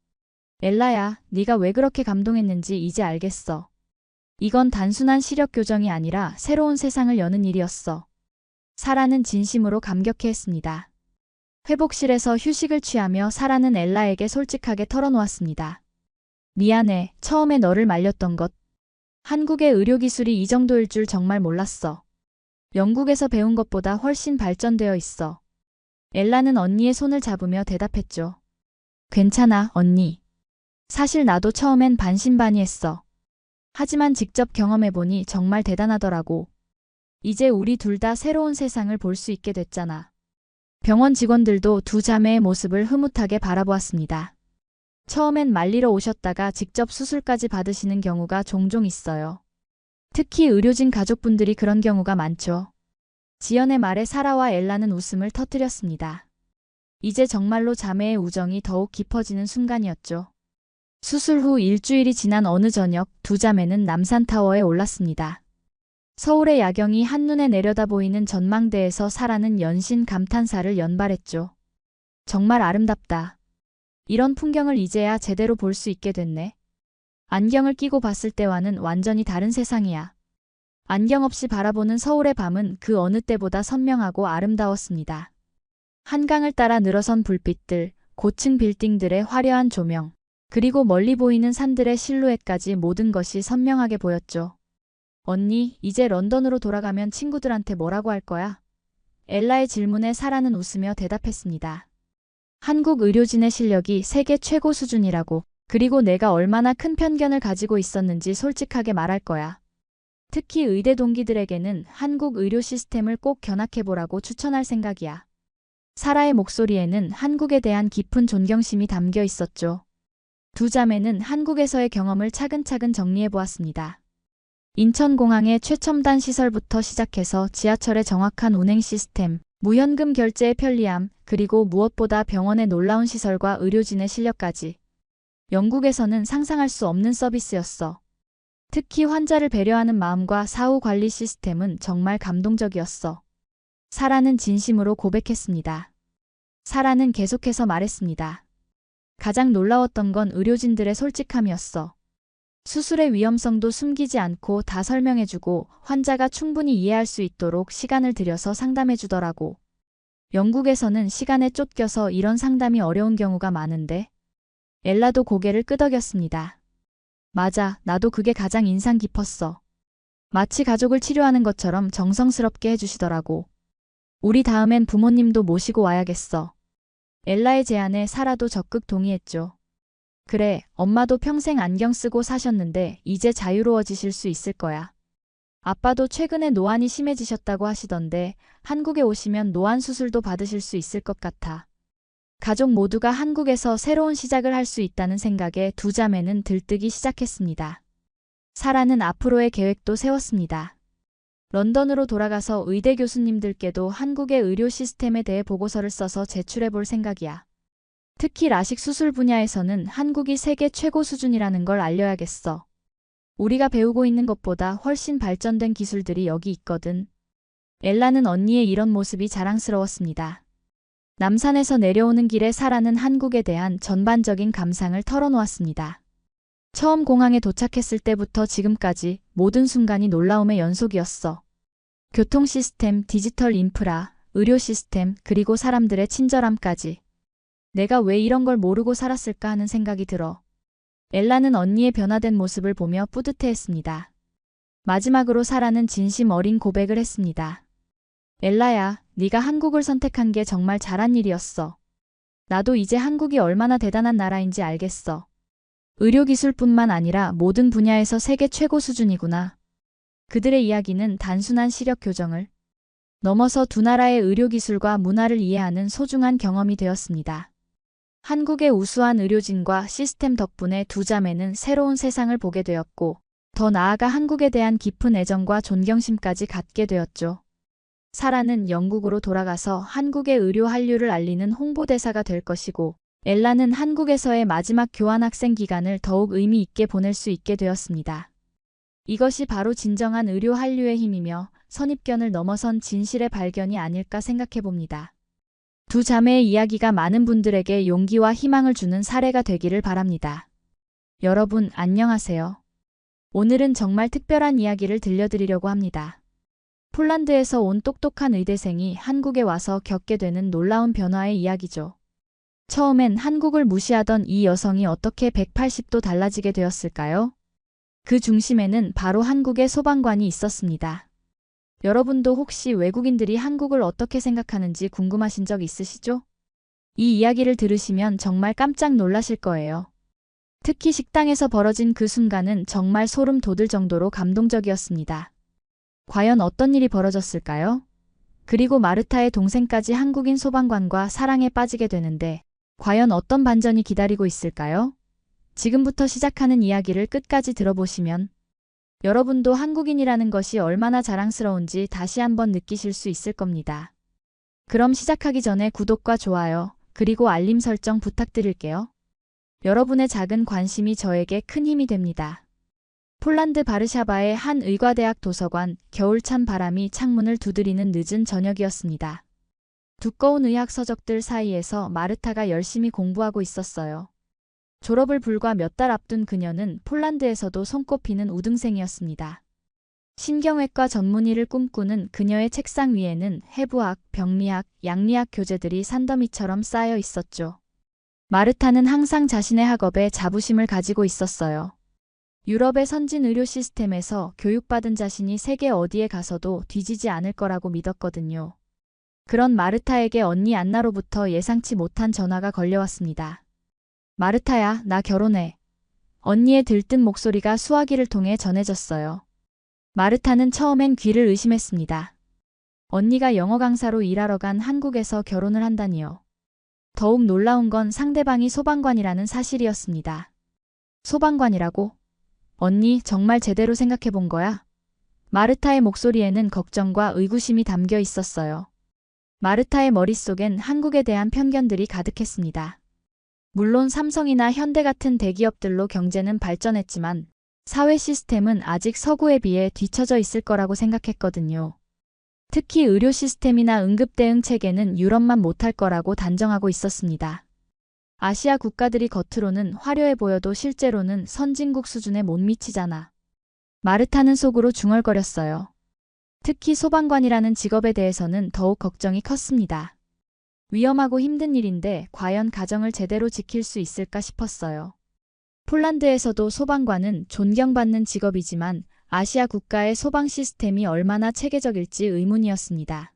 엘라야, 네가 왜 그렇게 감동했는지 이제 알겠어. 이건 단순한 시력 교정이 아니라 새로운 세상을 여는 일이었어. 사라는 진심으로 감격해했습니다. 회복실에서 휴식을 취하며 사라는 엘라에게 솔직하게 털어놓았습니다. 미안해, 처음에 너를 말렸던 것. 한국의 의료기술이 이 정도일 줄 정말 몰랐어. 영국에서 배운 것보다 훨씬 발전되어 있어. 엘라는 언니의 손을 잡으며 대답했죠. 괜찮아, 언니. 사실 나도 처음엔 반신반의했어. 하지만 직접 경험해보니 정말 대단하더라고. 이제 우리 둘 다 새로운 세상을 볼 수 있게 됐잖아. 병원 직원들도 두 자매의 모습을 흐뭇하게 바라보았습니다. 처음엔 말리러 오셨다가 직접 수술까지 받으시는 경우가 종종 있어요. 특히 의료진 가족분들이 그런 경우가 많죠. 지연의 말에 사라와 엘라는 웃음을 터뜨렸습니다. 이제 정말로 자매의 우정이 더욱 깊어지는 순간이었죠. 수술 후 일주일이 지난 어느 저녁 두 자매는 남산타워에 올랐습니다. 서울의 야경이 한눈에 내려다 보이는 전망대에서 사라는 연신 감탄사를 연발했죠. 정말 아름답다. 이런 풍경을 이제야 제대로 볼 수 있게 됐네. 안경을 끼고 봤을 때와는 완전히 다른 세상이야. 안경 없이 바라보는 서울의 밤은 그 어느 때보다 선명하고 아름다웠습니다. 한강을 따라 늘어선 불빛들, 고층 빌딩들의 화려한 조명, 그리고 멀리 보이는 산들의 실루엣까지 모든 것이 선명하게 보였죠. 언니, 이제 런던으로 돌아가면 친구들한테 뭐라고 할 거야? 엘라의 질문에 사라는 웃으며 대답했습니다. 한국 의료진의 실력이 세계 최고 수준이라고, 그리고 내가 얼마나 큰 편견을 가지고 있었는지 솔직하게 말할 거야. 특히 의대 동기들에게는 한국 의료 시스템을 꼭 견학해보라고 추천할 생각이야. 사라의 목소리에는 한국에 대한 깊은 존경심이 담겨 있었죠. 두 자매는 한국에서의 경험을 차근차근 정리해보았습니다. 인천공항의 최첨단 시설부터 시작해서 지하철의 정확한 운행 시스템, 무현금 결제의 편리함, 그리고 무엇보다 병원의 놀라운 시설과 의료진의 실력까지. 영국에서는 상상할 수 없는 서비스였어. 특히 환자를 배려하는 마음과 사후 관리 시스템은 정말 감동적이었어. 사라는 진심으로 고백했습니다. 사라는 계속해서 말했습니다. 가장 놀라웠던 건 의료진들의 솔직함이었어. 수술의 위험성도 숨기지 않고 다 설명해주고 환자가 충분히 이해할 수 있도록 시간을 들여서 상담해주더라고. 영국에서는 시간에 쫓겨서 이런 상담이 어려운 경우가 많은데. 엘라도 고개를 끄덕였습니다. 맞아, 나도 그게 가장 인상 깊었어. 마치 가족을 치료하는 것처럼 정성스럽게 해주시더라고. 우리 다음엔 부모님도 모시고 와야겠어. 엘라의 제안에 사라도 적극 동의했죠. 그래, 엄마도 평생 안경 쓰고 사셨는데 이제 자유로워지실 수 있을 거야. 아빠도 최근에 노안이 심해지셨다고 하시던데 한국에 오시면 노안 수술도 받으실 수 있을 것 같아. 가족 모두가 한국에서 새로운 시작을 할 수 있다는 생각에 두 자매는 들뜨기 시작했습니다. 사라는 앞으로의 계획도 세웠습니다. 런던으로 돌아가서 의대 교수님들께도 한국의 의료 시스템에 대해 보고서를 써서 제출해 볼 생각이야. 특히 라식 수술 분야에서는 한국이 세계 최고 수준이라는 걸 알려야겠어. 우리가 배우고 있는 것보다 훨씬 발전된 기술들이 여기 있거든. 엘라는 언니의 이런 모습이 자랑스러웠습니다. 남산에서 내려오는 길에 사라는 한국에 대한 전반적인 감상을 털어놓았습니다. 처음 공항에 도착했을 때부터 지금까지 모든 순간이 놀라움의 연속이었어. 교통 시스템, 디지털 인프라, 의료 시스템, 그리고 사람들의 친절함까지. 내가 왜 이런 걸 모르고 살았을까 하는 생각이 들어. 엘라는 언니의 변화된 모습을 보며 뿌듯해했습니다. 마지막으로 사라는 진심 어린 고백을 했습니다. 엘라야, 네가 한국을 선택한 게 정말 잘한 일이었어. 나도 이제 한국이 얼마나 대단한 나라인지 알겠어. 의료기술뿐만 아니라 모든 분야에서 세계 최고 수준이구나. 그들의 이야기는 단순한 시력 교정을 넘어서 두 나라의 의료기술과 문화를 이해하는 소중한 경험이 되었습니다. 한국의 우수한 의료진과 시스템 덕분에 두 자매는 새로운 세상을 보게 되었고, 더 나아가 한국에 대한 깊은 애정과 존경심까지 갖게 되었죠. 사라는 영국으로 돌아가서 한국의 의료 한류를 알리는 홍보대사가 될 것이고, 엘라는 한국에서의 마지막 교환학생 기간을 더욱 의미 있게 보낼 수 있게 되었습니다. 이것이 바로 진정한 의료 한류의 힘이며 선입견을 넘어선 진실의 발견이 아닐까 생각해 봅니다. 두 자매의 이야기가 많은 분들에게 용기와 희망을 주는 사례가 되기를 바랍니다. 여러분, 안녕하세요. 오늘은 정말 특별한 이야기를 들려드리려고 합니다. 폴란드에서 온 똑똑한 의대생이 한국에 와서 겪게 되는 놀라운 변화의 이야기죠. 처음엔 한국을 무시하던 이 여성이 어떻게 180도 달라지게 되었을까요? 그 중심에는 바로 한국의 소방관이 있었습니다. 여러분도 혹시 외국인들이 한국을 어떻게 생각하는지 궁금하신 적 있으시죠? 이 이야기를 들으시면 정말 깜짝 놀라실 거예요. 특히 식당에서 벌어진 그 순간은 정말 소름 돋을 정도로 감동적이었습니다. 과연 어떤 일이 벌어졌을까요? 그리고 마르타의 동생까지 한국인 소방관과 사랑에 빠지게 되는데 과연 어떤 반전이 기다리고 있을까요? 지금부터 시작하는 이야기를 끝까지 들어보시면 여러분도 한국인이라는 것이 얼마나 자랑스러운지 다시 한번 느끼실 수 있을 겁니다. 그럼 시작하기 전에 구독과 좋아요, 그리고 알림 설정 부탁드릴게요. 여러분의 작은 관심이 저에게 큰 힘이 됩니다. 폴란드 바르샤바의 한 의과대학 도서관, 겨울찬 바람이 창문을 두드리는 늦은 저녁이었습니다. 두꺼운 의학 서적들 사이에서 마르타가 열심히 공부하고 있었어요. 졸업을 불과 몇 달 앞둔 그녀는 폴란드에서도 손꼽히는 우등생이었습니다. 신경외과 전문의를 꿈꾸는 그녀의 책상 위에는 해부학, 병리학, 양리학 교재들이 산더미처럼 쌓여 있었죠. 마르타는 항상 자신의 학업에 자부심을 가지고 있었어요. 유럽의 선진 의료 시스템에서 교육받은 자신이 세계 어디에 가서도 뒤지지 않을 거라고 믿었거든요. 그런 마르타에게 언니 안나로부터 예상치 못한 전화가 걸려왔습니다. 마르타야, 나 결혼해. 언니의 들뜬 목소리가 수화기를 통해 전해졌어요. 마르타는 처음엔 귀를 의심했습니다. 언니가 영어 강사로 일하러 간 한국에서 결혼을 한다니요. 더욱 놀라운 건 상대방이 소방관이라는 사실이었습니다. 소방관이라고? 언니, 정말 제대로 생각해 본 거야? 마르타의 목소리에는 걱정과 의구심이 담겨 있었어요. 마르타의 머릿속엔 한국에 대한 편견들이 가득했습니다. 물론 삼성이나 현대 같은 대기업들로 경제는 발전했지만 사회 시스템은 아직 서구에 비해 뒤처져 있을 거라고 생각했거든요. 특히 의료 시스템이나 응급 대응 체계는 유럽만 못할 거라고 단정하고 있었습니다. 아시아 국가들이 겉으로는 화려해 보여도 실제로는 선진국 수준에 못 미치잖아. 마르타는 속으로 중얼거렸어요. 특히 소방관이라는 직업에 대해서는 더욱 걱정이 컸습니다. 위험하고 힘든 일인데 과연 가정을 제대로 지킬 수 있을까 싶었어요. 폴란드에서도 소방관은 존경받는 직업이지만 아시아 국가의 소방 시스템이 얼마나 체계적일지 의문이었습니다.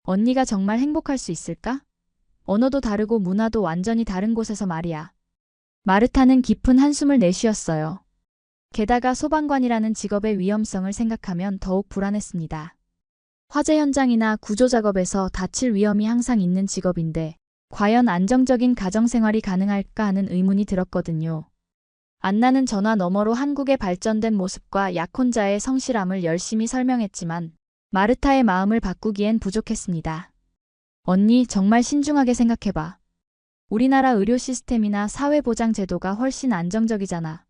언니가 정말 행복할 수 있을까? 언어도 다르고 문화도 완전히 다른 곳에서 말이야. 마르타는 깊은 한숨을 내쉬었어요. 게다가 소방관이라는 직업의 위험성을 생각하면 더욱 불안했습니다. 화재 현장이나 구조 작업에서 다칠 위험이 항상 있는 직업인데 과연 안정적인 가정생활이 가능할까 하는 의문이 들었거든요. 안나는 전화 너머로 한국의 발전된 모습과 약혼자의 성실함을 열심히 설명했지만 마르타의 마음을 바꾸기엔 부족했습니다. 언니, 정말 신중하게 생각해봐. 우리나라 의료 시스템이나 사회보장 제도가 훨씬 안정적이잖아.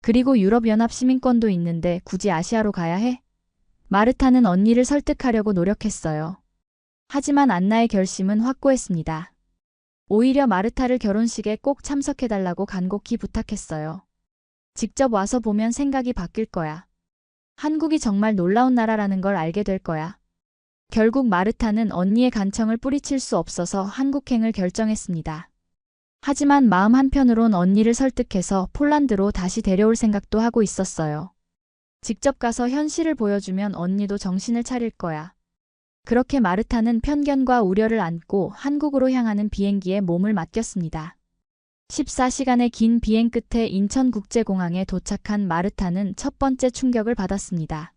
그리고 유럽연합 시민권도 있는데 굳이 아시아로 가야 해? 마르타는 언니를 설득하려고 노력했어요. 하지만 안나의 결심은 확고했습니다. 오히려 마르타를 결혼식에 꼭 참석해달라고 간곡히 부탁했어요. 직접 와서 보면 생각이 바뀔 거야. 한국이 정말 놀라운 나라라는 걸 알게 될 거야. 결국 마르타는 언니의 간청을 뿌리칠 수 없어서 한국행을 결정했습니다. 하지만 마음 한편으론 언니를 설득해서 폴란드로 다시 데려올 생각도 하고 있었어요. 직접 가서 현실을 보여주면 언니도 정신을 차릴 거야. 그렇게 마르타는 편견과 우려를 안고 한국으로 향하는 비행기에 몸을 맡겼습니다. 14시간의 긴 비행 끝에 인천국제공항에 도착한 마르타는 첫 번째 충격을 받았습니다.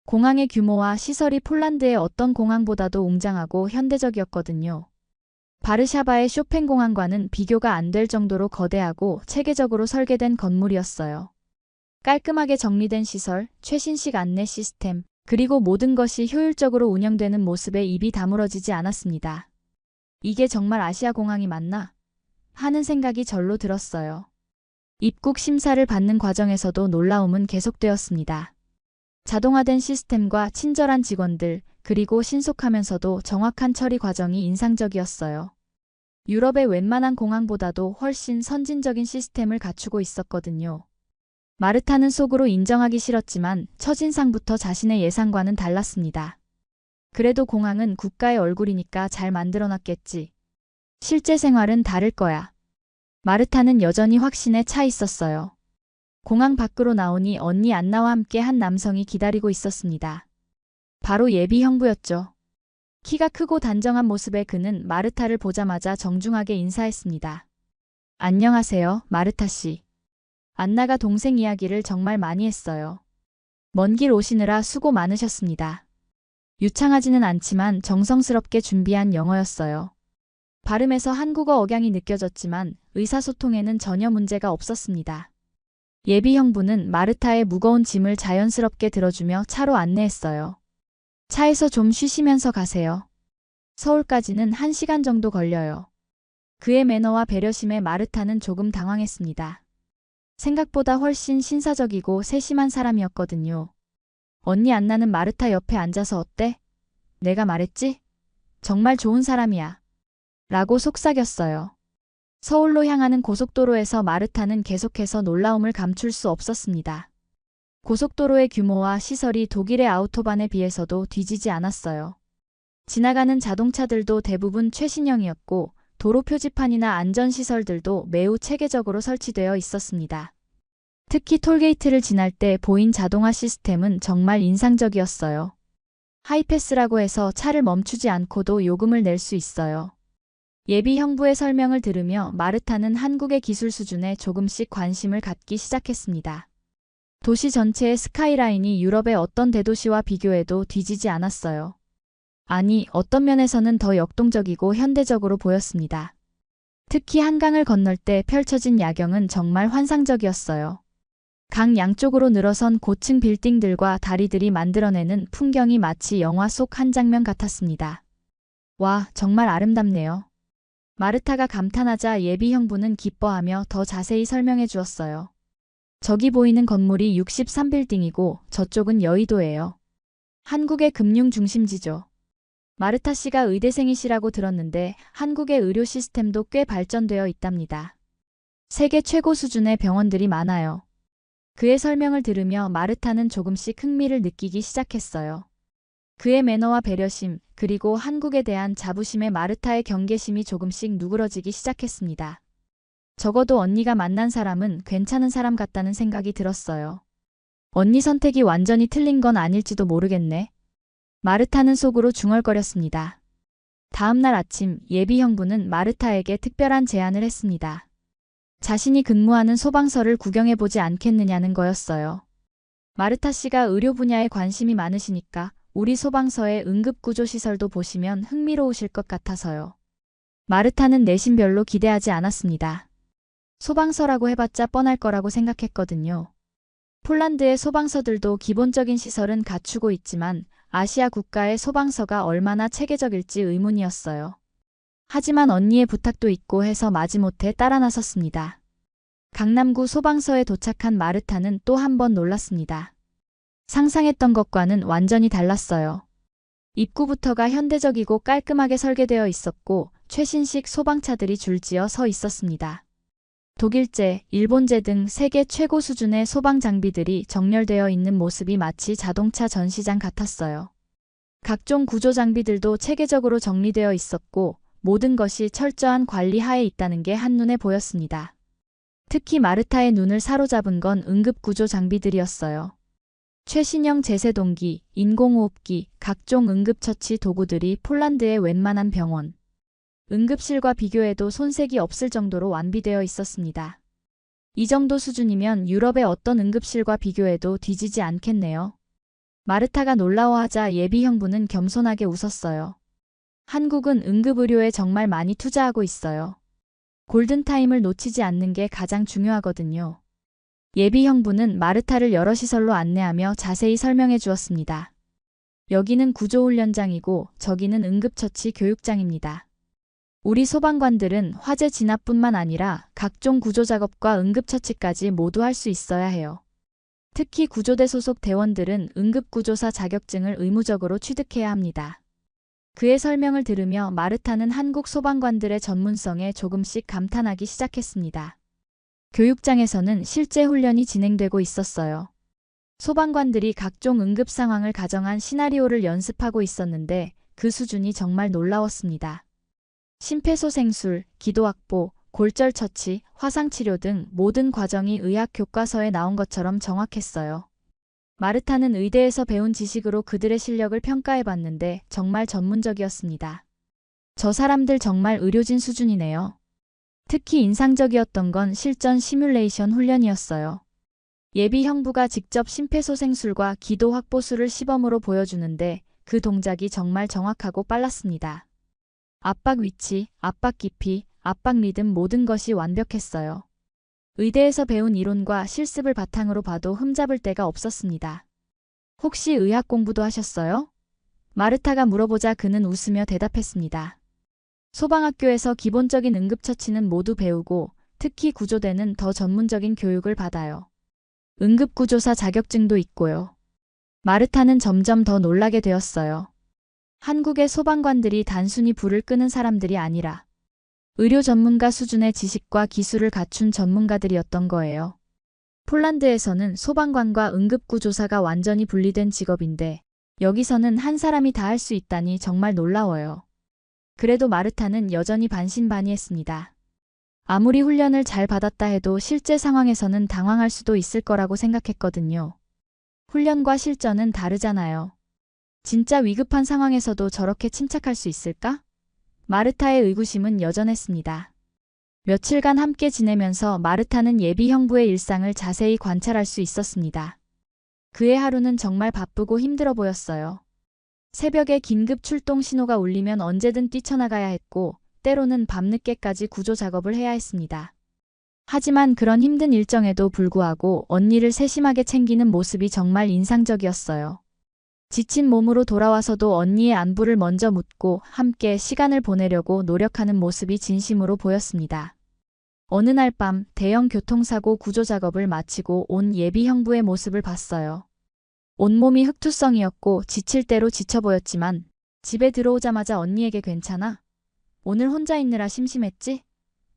공항의 규모와 시설이 폴란드의 어떤 공항보다도 웅장하고 현대적이었거든요. 바르샤바의 쇼팽공항과는 비교가 안 될 정도로 거대하고 체계적으로 설계된 건물이었어요. 깔끔하게 정리된 시설, 최신식 안내 시스템, 그리고 모든 것이 효율적으로 운영되는 모습에 입이 다물어지지 않았습니다. 이게 정말 아시아 공항이 맞나? 하는 생각이 절로 들었어요. 입국 심사를 받는 과정에서도 놀라움은 계속되었습니다. 자동화된 시스템과 친절한 직원들, 그리고 신속하면서도 정확한 처리 과정이 인상적이었어요. 유럽의 웬만한 공항보다도 훨씬 선진적인 시스템을 갖추고 있었거든요. 마르타는 속으로 인정하기 싫었지만 첫인상부터 자신의 예상과는 달랐습니다. 그래도 공항은 국가의 얼굴이니까 잘 만들어놨겠지. 실제 생활은 다를 거야. 마르타는 여전히 확신에 차 있었어요. 공항 밖으로 나오니 언니 안나와 함께 한 남성이 기다리고 있었습니다. 바로 예비 형부였죠. 키가 크고 단정한 모습의 그는 마르타를 보자마자 정중하게 인사했습니다. 안녕하세요, 마르타 씨. 안나가 동생 이야기를 정말 많이 했어요. 먼 길 오시느라 수고 많으셨습니다. 유창하지는 않지만 정성스럽게 준비한 영어였어요. 발음에서 한국어 억양이 느껴졌지만 의사소통에는 전혀 문제가 없었습니다. 예비 형부는 마르타의 무거운 짐을 자연스럽게 들어주며 차로 안내했어요. 차에서 좀 쉬시면서 가세요. 서울까지는 1시간 정도 걸려요. 그의 매너와 배려심에 마르타는 조금 당황했습니다. 생각보다 훨씬 신사적이고 세심한 사람이었거든요. 언니 안나는 마르타 옆에 앉아서 어때? 내가 말했지? 정말 좋은 사람이야. 라고 속삭였어요. 서울로 향하는 고속도로에서 마르타는 계속해서 놀라움을 감출 수 없었습니다. 고속도로의 규모와 시설이 독일의 아우토반에 비해서도 뒤지지 않았어요. 지나가는 자동차들도 대부분 최신형이었고 도로 표지판이나 안전시설들도 매우 체계적으로 설치되어 있었습니다. 특히 톨게이트를 지날 때 보인 자동화 시스템은 정말 인상적이었어요. 하이패스라고 해서 차를 멈추지 않고도 요금을 낼 수 있어요. 예비 형부의 설명을 들으며 마르타는 한국의 기술 수준에 조금씩 관심을 갖기 시작했습니다. 도시 전체의 스카이라인이 유럽의 어떤 대도시와 비교해도 뒤지지 않았어요. 아니, 어떤 면에서는 더 역동적이고 현대적으로 보였습니다. 특히 한강을 건널 때 펼쳐진 야경은 정말 환상적이었어요. 강 양쪽으로 늘어선 고층 빌딩들과 다리들이 만들어내는 풍경이 마치 영화 속 한 장면 같았습니다. 와, 정말 아름답네요. 마르타가 감탄하자 예비 형부는 기뻐하며 더 자세히 설명해 주었어요. 저기 보이는 건물이 63빌딩이고 저쪽은 여의도예요. 한국의 금융 중심지죠. 마르타 씨가 의대생이시라고 들었는데 한국의 의료 시스템도 꽤 발전되어 있답니다. 세계 최고 수준의 병원들이 많아요. 그의 설명을 들으며 마르타는 조금씩 흥미를 느끼기 시작했어요. 그의 매너와 배려심, 그리고 한국에 대한 자부심에 마르타의 경계심이 조금씩 누그러지기 시작했습니다. 적어도 언니가 만난 사람은 괜찮은 사람 같다는 생각이 들었어요. 언니 선택이 완전히 틀린 건 아닐지도 모르겠네. 마르타는 속으로 중얼거렸습니다. 다음 날 아침 예비 형부는 마르타에게 특별한 제안을 했습니다. 자신이 근무하는 소방서를 구경해보지 않겠느냐는 거였어요. 마르타 씨가 의료 분야에 관심이 많으시니까 우리 소방서의 응급구조시설도 보시면 흥미로우실 것 같아서요. 마르타는 내심 별로 기대하지 않았습니다. 소방서라고 해봤자 뻔할 거라고 생각했거든요. 폴란드의 소방서들도 기본적인 시설은 갖추고 있지만 아시아 국가의 소방서가 얼마나 체계적일지 의문이었어요. 하지만 언니의 부탁도 있고 해서 마지못해 따라 나섰습니다. 강남구 소방서에 도착한 마르타는 또 한 번 놀랐습니다. 상상했던 것과는 완전히 달랐어요. 입구부터가 현대적이고 깔끔하게 설계되어 있었고 최신식 소방차들이 줄지어 서 있었습니다. 독일제, 일본제 등 세계 최고 수준의 소방 장비들이 정렬되어 있는 모습이 마치 자동차 전시장 같았어요. 각종 구조 장비들도 체계적으로 정리되어 있었고 모든 것이 철저한 관리 하에 있다는 게 한눈에 보였습니다. 특히 마르타의 눈을 사로잡은 건 응급구조 장비들이었어요. 최신형 제세동기, 인공호흡기, 각종 응급처치 도구들이 폴란드의 웬만한 병원, 응급실과 비교해도 손색이 없을 정도로 완비되어 있었습니다. 이 정도 수준이면 유럽의 어떤 응급실과 비교해도 뒤지지 않겠네요. 마르타가 놀라워하자 예비 형부는 겸손하게 웃었어요. 한국은 응급의료에 정말 많이 투자하고 있어요. 골든타임을 놓치지 않는 게 가장 중요하거든요. 예비 형부는 마르타를 여러 시설로 안내하며 자세히 설명해 주었습니다. 여기는 구조훈련장이고 저기는 응급처치 교육장입니다. 우리 소방관들은 화재 진압뿐만 아니라 각종 구조작업과 응급처치까지 모두 할 수 있어야 해요. 특히 구조대 소속 대원들은 응급구조사 자격증을 의무적으로 취득해야 합니다. 그의 설명을 들으며 마르타는 한국 소방관들의 전문성에 조금씩 감탄하기 시작했습니다. 교육장에서는 실제 훈련이 진행되고 있었어요. 소방관들이 각종 응급 상황을 가정한 시나리오를 연습하고 있었는데 그 수준이 정말 놀라웠습니다. 심폐소생술, 기도확보, 골절처치, 화상치료 등 모든 과정이 의학 교과서에 나온 것처럼 정확했어요. 마르타는 의대에서 배운 지식으로 그들의 실력을 평가해봤는데 정말 전문적이었습니다. 저 사람들 정말 의료진 수준이네요. 특히 인상적이었던 건 실전 시뮬레이션 훈련이었어요. 예비 형부가 직접 심폐소생술과 기도 확보술을 시범으로 보여주는데 그 동작이 정말 정확하고 빨랐습니다. 압박 위치, 압박 깊이, 압박 리듬 모든 것이 완벽했어요. 의대에서 배운 이론과 실습을 바탕으로 봐도 흠잡을 데가 없었습니다. 혹시 의학 공부도 하셨어요? 마르타가 물어보자 그는 웃으며 대답했습니다. 소방학교에서 기본적인 응급처치는 모두 배우고 특히 구조대는 더 전문적인 교육을 받아요. 응급구조사 자격증도 있고요. 마르타는 점점 더 놀라게 되었어요. 한국의 소방관들이 단순히 불을 끄는 사람들이 아니라 의료 전문가 수준의 지식과 기술을 갖춘 전문가들이었던 거예요. 폴란드에서는 소방관과 응급구조사가 완전히 분리된 직업인데 여기서는 한 사람이 다 할 수 있다니 정말 놀라워요. 그래도 마르타는 여전히 반신반의했습니다. 아무리 훈련을 잘 받았다 해도 실제 상황에서는 당황할 수도 있을 거라고 생각했거든요. 훈련과 실전은 다르잖아요. 진짜 위급한 상황에서도 저렇게 침착할 수 있을까? 마르타의 의구심은 여전했습니다. 며칠간 함께 지내면서 마르타는 예비 형부의 일상을 자세히 관찰할 수 있었습니다. 그의 하루는 정말 바쁘고 힘들어 보였어요. 새벽에 긴급 출동 신호가 울리면 언제든 뛰쳐나가야 했고 때로는 밤늦게까지 구조 작업을 해야 했습니다. 하지만 그런 힘든 일정에도 불구하고 언니를 세심하게 챙기는 모습이 정말 인상적이었어요. 지친 몸으로 돌아와서도 언니의 안부를 먼저 묻고 함께 시간을 보내려고 노력하는 모습이 진심으로 보였습니다. 어느 날 밤 대형 교통사고 구조 작업을 마치고 온 예비 형부의 모습을 봤어요. 온몸이 흑투성이었고 지칠 대로 지쳐 보였지만 집에 들어오자마자 언니에게 괜찮아? 오늘 혼자 있느라 심심했지?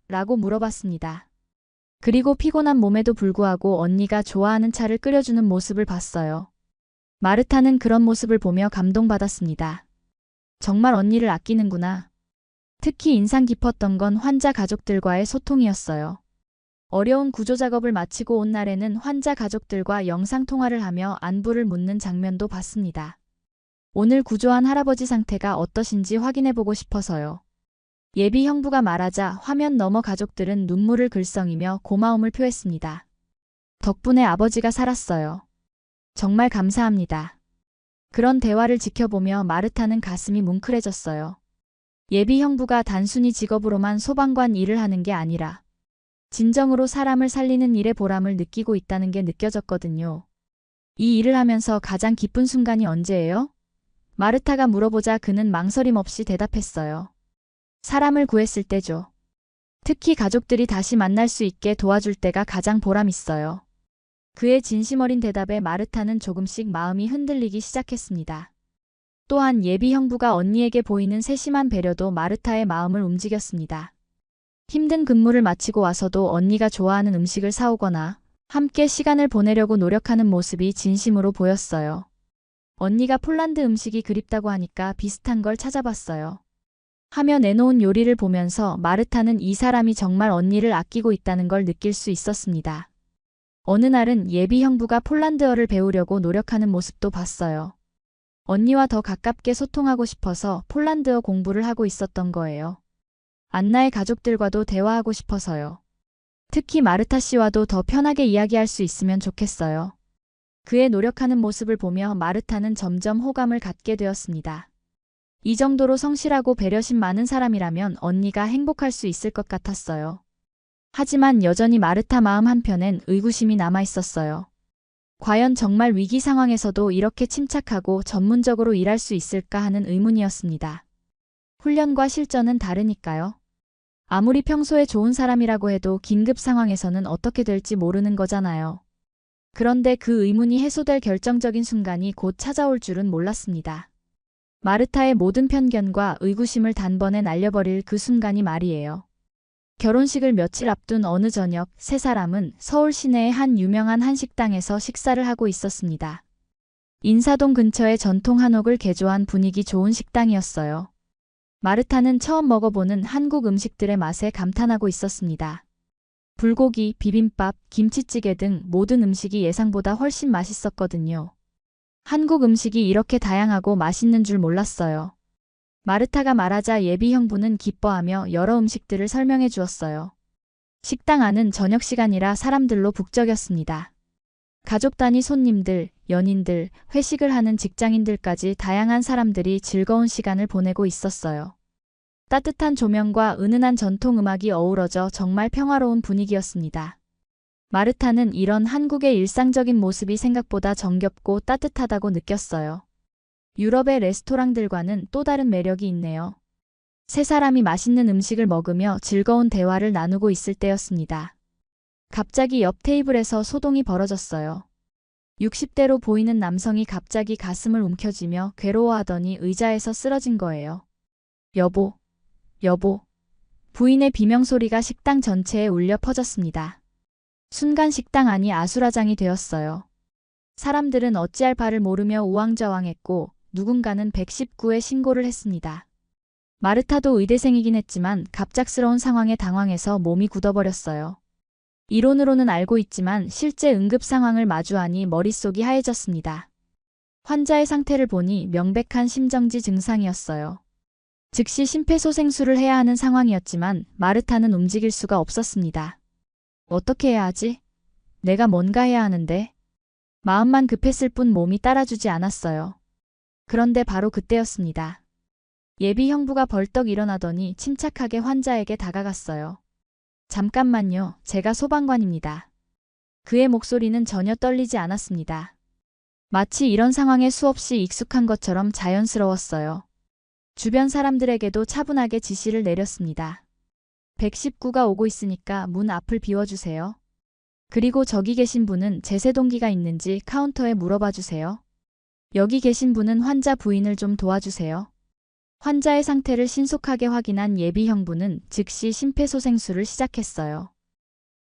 라고 물어봤습니다. 그리고 피곤한 몸에도 불구하고 언니가 좋아하는 차를 끓여주는 모습을 봤어요. 마르타는 그런 모습을 보며 감동받았습니다. 정말 언니를 아끼는구나. 특히 인상 깊었던 건 환자 가족들과의 소통이었어요. 어려운 구조 작업을 마치고 온 날에는 환자 가족들과 영상통화를 하며 안부를 묻는 장면도 봤습니다. 오늘 구조한 할아버지 상태가 어떠신지 확인해보고 싶어서요. 예비 형부가 말하자 화면 너머 가족들은 눈물을 글썽이며 고마움을 표했습니다. 덕분에 아버지가 살았어요. 정말 감사합니다. 그런 대화를 지켜보며 마르타는 가슴이 뭉클해졌어요. 예비 형부가 단순히 직업으로만 소방관 일을 하는 게 아니라 진정으로 사람을 살리는 일의 보람을 느끼고 있다는 게 느껴졌거든요. 이 일을 하면서 가장 기쁜 순간이 언제예요? 마르타가 물어보자 그는 망설임 없이 대답했어요. 사람을 구했을 때죠. 특히 가족들이 다시 만날 수 있게 도와줄 때가 가장 보람 있어요. 그의 진심 어린 대답에 마르타는 조금씩 마음이 흔들리기 시작했습니다. 또한 예비 형부가 언니에게 보이는 세심한 배려도 마르타의 마음을 움직였습니다. 힘든 근무를 마치고 와서도 언니가 좋아하는 음식을 사오거나 함께 시간을 보내려고 노력하는 모습이 진심으로 보였어요. 언니가 폴란드 음식이 그립다고 하니까 비슷한 걸 찾아봤어요. 하며 내놓은 요리를 보면서 마르타는 이 사람이 정말 언니를 아끼고 있다는 걸 느낄 수 있었습니다. 어느 날은 예비 형부가 폴란드어를 배우려고 노력하는 모습도 봤어요. 언니와 더 가깝게 소통하고 싶어서 폴란드어 공부를 하고 있었던 거예요. 안나의 가족들과도 대화하고 싶어서요. 특히 마르타 씨와도 더 편하게 이야기할 수 있으면 좋겠어요. 그의 노력하는 모습을 보며 마르타는 점점 호감을 갖게 되었습니다. 이 정도로 성실하고 배려심 많은 사람이라면 언니가 행복할 수 있을 것 같았어요. 하지만 여전히 마르타 마음 한편엔 의구심이 남아 있었어요. 과연 정말 위기 상황에서도 이렇게 침착하고 전문적으로 일할 수 있을까 하는 의문이었습니다. 훈련과 실전은 다르니까요. 아무리 평소에 좋은 사람이라고 해도 긴급 상황에서는 어떻게 될지 모르는 거잖아요. 그런데 그 의문이 해소될 결정적인 순간이 곧 찾아올 줄은 몰랐습니다. 마르타의 모든 편견과 의구심을 단번에 날려버릴 그 순간이 말이에요. 결혼식을 며칠 앞둔 어느 저녁, 세 사람은 서울 시내의 한 유명한 한식당에서 식사를 하고 있었습니다. 인사동 근처의 전통 한옥을 개조한 분위기 좋은 식당이었어요. 마르타는 처음 먹어보는 한국 음식들의 맛에 감탄하고 있었습니다. 불고기, 비빔밥, 김치찌개 등 모든 음식이 예상보다 훨씬 맛있었거든요. 한국 음식이 이렇게 다양하고 맛있는 줄 몰랐어요. 마르타가 말하자 예비 형부는 기뻐하며 여러 음식들을 설명해 주었어요. 식당 안은 저녁 시간이라 사람들로 북적였습니다. 가족 단위 손님들, 연인들, 회식을 하는 직장인들까지 다양한 사람들이 즐거운 시간을 보내고 있었어요. 따뜻한 조명과 은은한 전통 음악이 어우러져 정말 평화로운 분위기였습니다. 마르타는 이런 한국의 일상적인 모습이 생각보다 정겹고 따뜻하다고 느꼈어요. 유럽의 레스토랑들과는 또 다른 매력이 있네요. 세 사람이 맛있는 음식을 먹으며 즐거운 대화를 나누고 있을 때였습니다. 갑자기 옆 테이블에서 소동이 벌어졌어요. 60대로 보이는 남성이 갑자기 가슴을 움켜쥐며 괴로워하더니 의자에서 쓰러진 거예요. 여보, 여보. 부인의 비명소리가 식당 전체에 울려 퍼졌습니다. 순간 식당 안이 아수라장이 되었어요. 사람들은 어찌할 바를 모르며 우왕좌왕했고 누군가는 119에 신고를 했습니다. 마르타도 의대생이긴 했지만 갑작스러운 상황에 당황해서 몸이 굳어버렸어요. 이론으로는 알고 있지만 실제 응급 상황을 마주하니 머릿속이 하얘졌습니다. 환자의 상태를 보니 명백한 심정지 증상이었어요. 즉시 심폐소생술을 해야 하는 상황이었지만 마르타는 움직일 수가 없었습니다. 어떻게 해야 하지? 내가 뭔가 해야 하는데. 마음만 급했을 뿐 몸이 따라주지 않았어요. 그런데 바로 그때였습니다. 예비 형부가 벌떡 일어나더니 침착하게 환자에게 다가갔어요. 잠깐만요, 제가 소방관입니다. 그의 목소리는 전혀 떨리지 않았습니다. 마치 이런 상황에 수없이 익숙한 것처럼 자연스러웠어요. 주변 사람들에게도 차분하게 지시를 내렸습니다. 119가 오고 있으니까 문 앞을 비워주세요. 그리고 저기 계신 분은 제세 동기가 있는지 카운터에 물어봐 주세요. 여기 계신 분은 환자 부인을 좀 도와주세요. 환자의 상태를 신속하게 확인한 예비 형부는 즉시 심폐소생술을 시작했어요.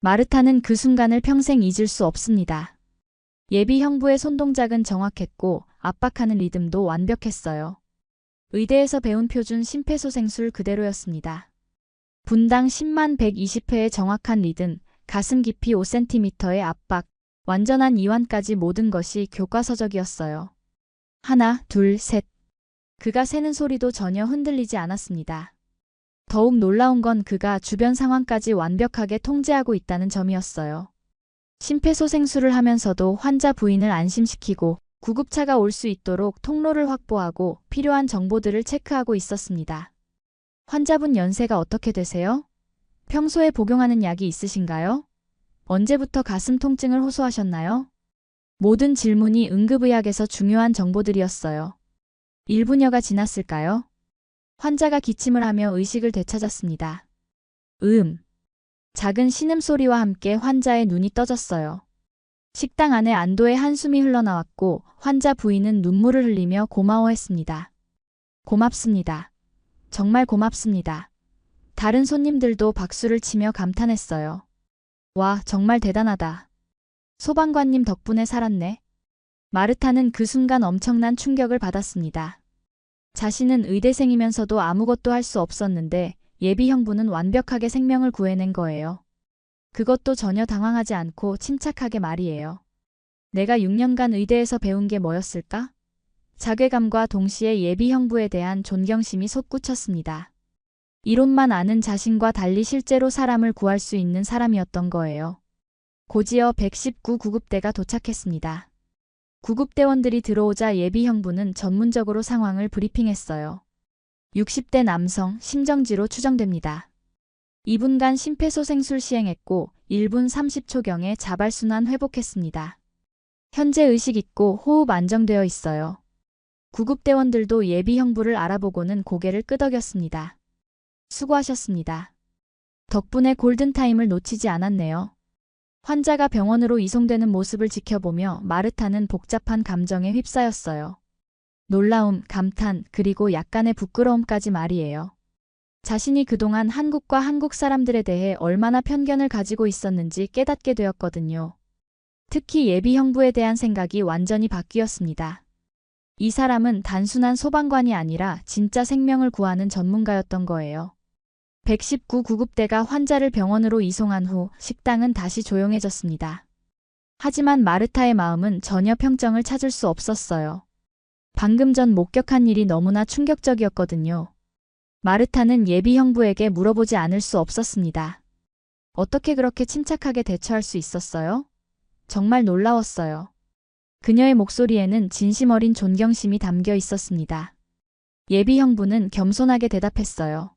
마르타는 그 순간을 평생 잊을 수 없습니다. 예비 형부의 손동작은 정확했고 압박하는 리듬도 완벽했어요. 의대에서 배운 표준 심폐소생술 그대로였습니다. 분당 10만 120회의 정확한 리듬, 가슴 깊이 5cm의 압박, 완전한 이완까지 모든 것이 교과서적이었어요. 하나, 둘, 셋. 그가 세는 소리도 전혀 흔들리지 않았습니다. 더욱 놀라운 건 그가 주변 상황까지 완벽하게 통제하고 있다는 점이었어요. 심폐소생술을 하면서도 환자 부인을 안심시키고 구급차가 올 수 있도록 통로를 확보하고 필요한 정보들을 체크하고 있었습니다. 환자분 연세가 어떻게 되세요? 평소에 복용하는 약이 있으신가요? 언제부터 가슴 통증을 호소하셨나요? 모든 질문이 응급의학에서 중요한 정보들이었어요. 1분여가 지났을까요? 환자가 기침을 하며 의식을 되찾았습니다. 작은 신음소리와 함께 환자의 눈이 떠졌어요. 식당 안에 안도의 한숨이 흘러나왔고 환자 부인은 눈물을 흘리며 고마워했습니다. 고맙습니다. 정말 고맙습니다. 다른 손님들도 박수를 치며 감탄했어요. 와, 정말 대단하다. 소방관님 덕분에 살았네. 마르타는 그 순간 엄청난 충격을 받았습니다. 자신은 의대생이면서도 아무것도 할 수 없었는데 예비 형부는 완벽하게 생명을 구해낸 거예요. 그것도 전혀 당황하지 않고 침착하게 말이에요. 내가 6년간 의대에서 배운 게 뭐였을까? 자괴감과 동시에 예비 형부에 대한 존경심이 솟구쳤습니다. 이론만 아는 자신과 달리 실제로 사람을 구할 수 있는 사람이었던 거예요. 곧이어 119 구급대가 도착했습니다. 구급대원들이 들어오자 예비 형부는 전문적으로 상황을 브리핑했어요. 60대 남성, 심정지로 추정됩니다. 2분간 심폐소생술 시행했고 1분 30초경에 자발순환 회복했습니다. 현재 의식 있고 호흡 안정되어 있어요. 구급대원들도 예비 형부를 알아보고는 고개를 끄덕였습니다. 수고하셨습니다. 덕분에 골든타임을 놓치지 않았네요. 환자가 병원으로 이송되는 모습을 지켜보며 마르타는 복잡한 감정에 휩싸였어요. 놀라움, 감탄, 그리고 약간의 부끄러움까지 말이에요. 자신이 그동안 한국과 한국 사람들에 대해 얼마나 편견을 가지고 있었는지 깨닫게 되었거든요. 특히 예비 형부에 대한 생각이 완전히 바뀌었습니다. 이 사람은 단순한 소방관이 아니라 진짜 생명을 구하는 전문가였던 거예요. 119 구급대가 환자를 병원으로 이송한 후 식당은 다시 조용해졌습니다. 하지만 마르타의 마음은 전혀 평정을 찾을 수 없었어요. 방금 전 목격한 일이 너무나 충격적이었거든요. 마르타는 예비 형부에게 물어보지 않을 수 없었습니다. 어떻게 그렇게 침착하게 대처할 수 있었어요? 정말 놀라웠어요. 그녀의 목소리에는 진심 어린 존경심이 담겨 있었습니다. 예비 형부는 겸손하게 대답했어요.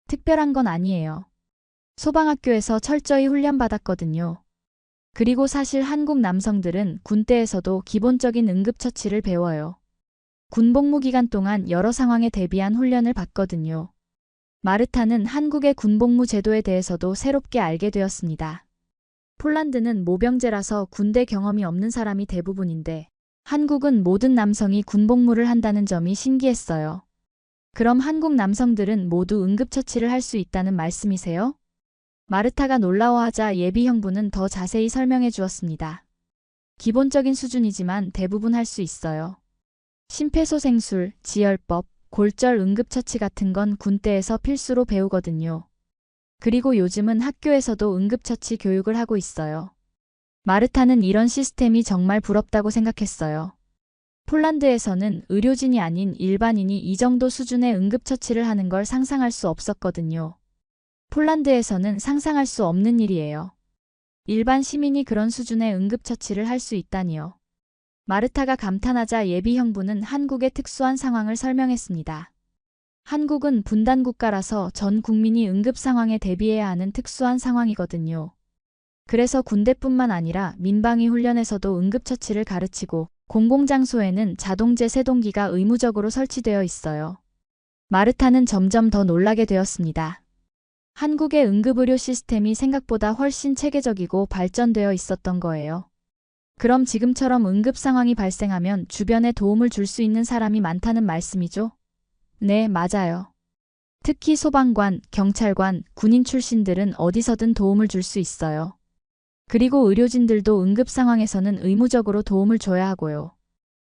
특별한 건 아니에요. 소방학교에서 철저히 훈련받았거든요. 그리고 사실 한국 남성들은 군대에서도 기본적인 응급처치를 배워요. 군복무 기간 동안 여러 상황에 대비한 훈련을 받거든요. 마르타는 한국의 군복무 제도에 대해서도 새롭게 알게 되었습니다. 폴란드는 모병제라서 군대 경험이 없는 사람이 대부분인데 한국은 모든 남성이 군복무를 한다는 점이 신기했어요. 그럼 한국 남성들은 모두 응급처치를 할 수 있다는 말씀이세요? 마르타가 놀라워하자 예비 형부는 더 자세히 설명해 주었습니다. 기본적인 수준이지만 대부분 할 수 있어요. 심폐소생술, 지혈법, 골절 응급처치 같은 건 군대에서 필수로 배우거든요. 그리고 요즘은 학교에서도 응급처치 교육을 하고 있어요. 마르타는 이런 시스템이 정말 부럽다고 생각했어요. 폴란드에서는 의료진이 아닌 일반인이 이 정도 수준의 응급처치를 하는 걸 상상할 수 없었거든요. 폴란드에서는 상상할 수 없는 일이에요. 일반 시민이 그런 수준의 응급처치를 할 수 있다니요. 마르타가 감탄하자 예비 형부는 한국의 특수한 상황을 설명했습니다. 한국은 분단 국가라서 전 국민이 응급 상황에 대비해야 하는 특수한 상황이거든요. 그래서 군대뿐만 아니라 민방위 훈련에서도 응급처치를 가르치고 공공장소에는 자동제 세동기가 의무적으로 설치되어 있어요. 마르타는 점점 더 놀라게 되었습니다. 한국의 응급의료 시스템이 생각보다 훨씬 체계적이고 발전되어 있었던 거예요. 그럼 지금처럼 응급 상황이 발생하면 주변에 도움을 줄 수 있는 사람이 많다는 말씀이죠? 네, 맞아요. 특히 소방관, 경찰관, 군인 출신들은 어디서든 도움을 줄 수 있어요. 그리고 의료진들도 응급 상황에서는 의무적으로 도움을 줘야 하고요.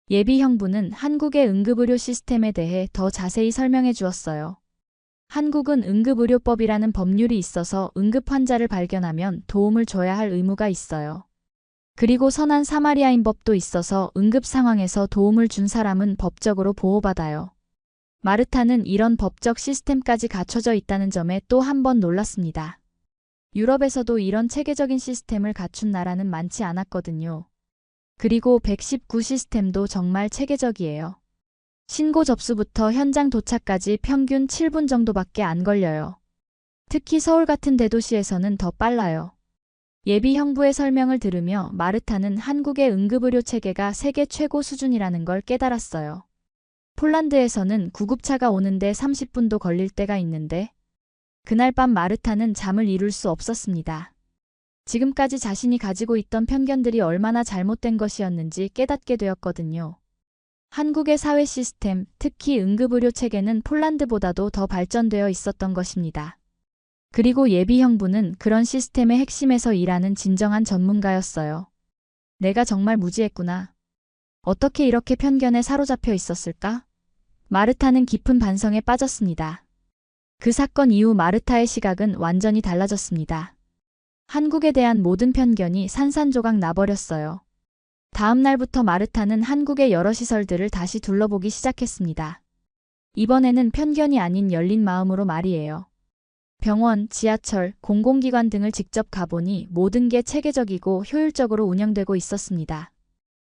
예비 형부는 한국의 응급의료 시스템에 대해 더 자세히 설명해 주었어요. 한국은 응급의료법이라는 법률이 있어서 응급 환자를 발견하면 도움을 줘야 할 의무가 있어요. 그리고 선한 사마리아인 법도 있어서 응급 상황에서 도움을 준 사람은 법적으로 보호받아요. 마르타는 이런 법적 시스템까지 갖춰져 있다는 점에 또 한 번 놀랐습니다. 유럽에서도 이런 체계적인 시스템을 갖춘 나라는 많지 않았거든요. 그리고 119 시스템도 정말 체계적이에요. 신고 접수부터 현장 도착까지 평균 7분 정도밖에 안 걸려요. 특히 서울 같은 대도시에서는 더 빨라요. 예비 형부의 설명을 들으며 마르타는 한국의 응급의료 체계가 세계 최고 수준이라는 걸 깨달았어요. 폴란드에서는 구급차가 오는데 30분도 걸릴 때가 있는데 그날 밤 마르타는 잠을 이룰 수 없었습니다. 지금까지 자신이 가지고 있던 편견들이 얼마나 잘못된 것이었는지 깨닫게 되었거든요. 한국의 사회 시스템, 특히 응급의료 체계는 폴란드보다도 더 발전되어 있었던 것입니다. 그리고 예비 형부는 그런 시스템의 핵심에서 일하는 진정한 전문가였어요. 내가 정말 무지했구나. 어떻게 이렇게 편견에 사로잡혀 있었을까? 마르타는 깊은 반성에 빠졌습니다. 그 사건 이후 마르타의 시각은 완전히 달라졌습니다. 한국에 대한 모든 편견이 산산조각 나버렸어요. 다음 날부터 마르타는 한국의 여러 시설들을 다시 둘러보기 시작했습니다. 이번에는 편견이 아닌 열린 마음으로 말이에요. 병원, 지하철, 공공기관 등을 직접 가보니 모든 게 체계적이고 효율적으로 운영되고 있었습니다.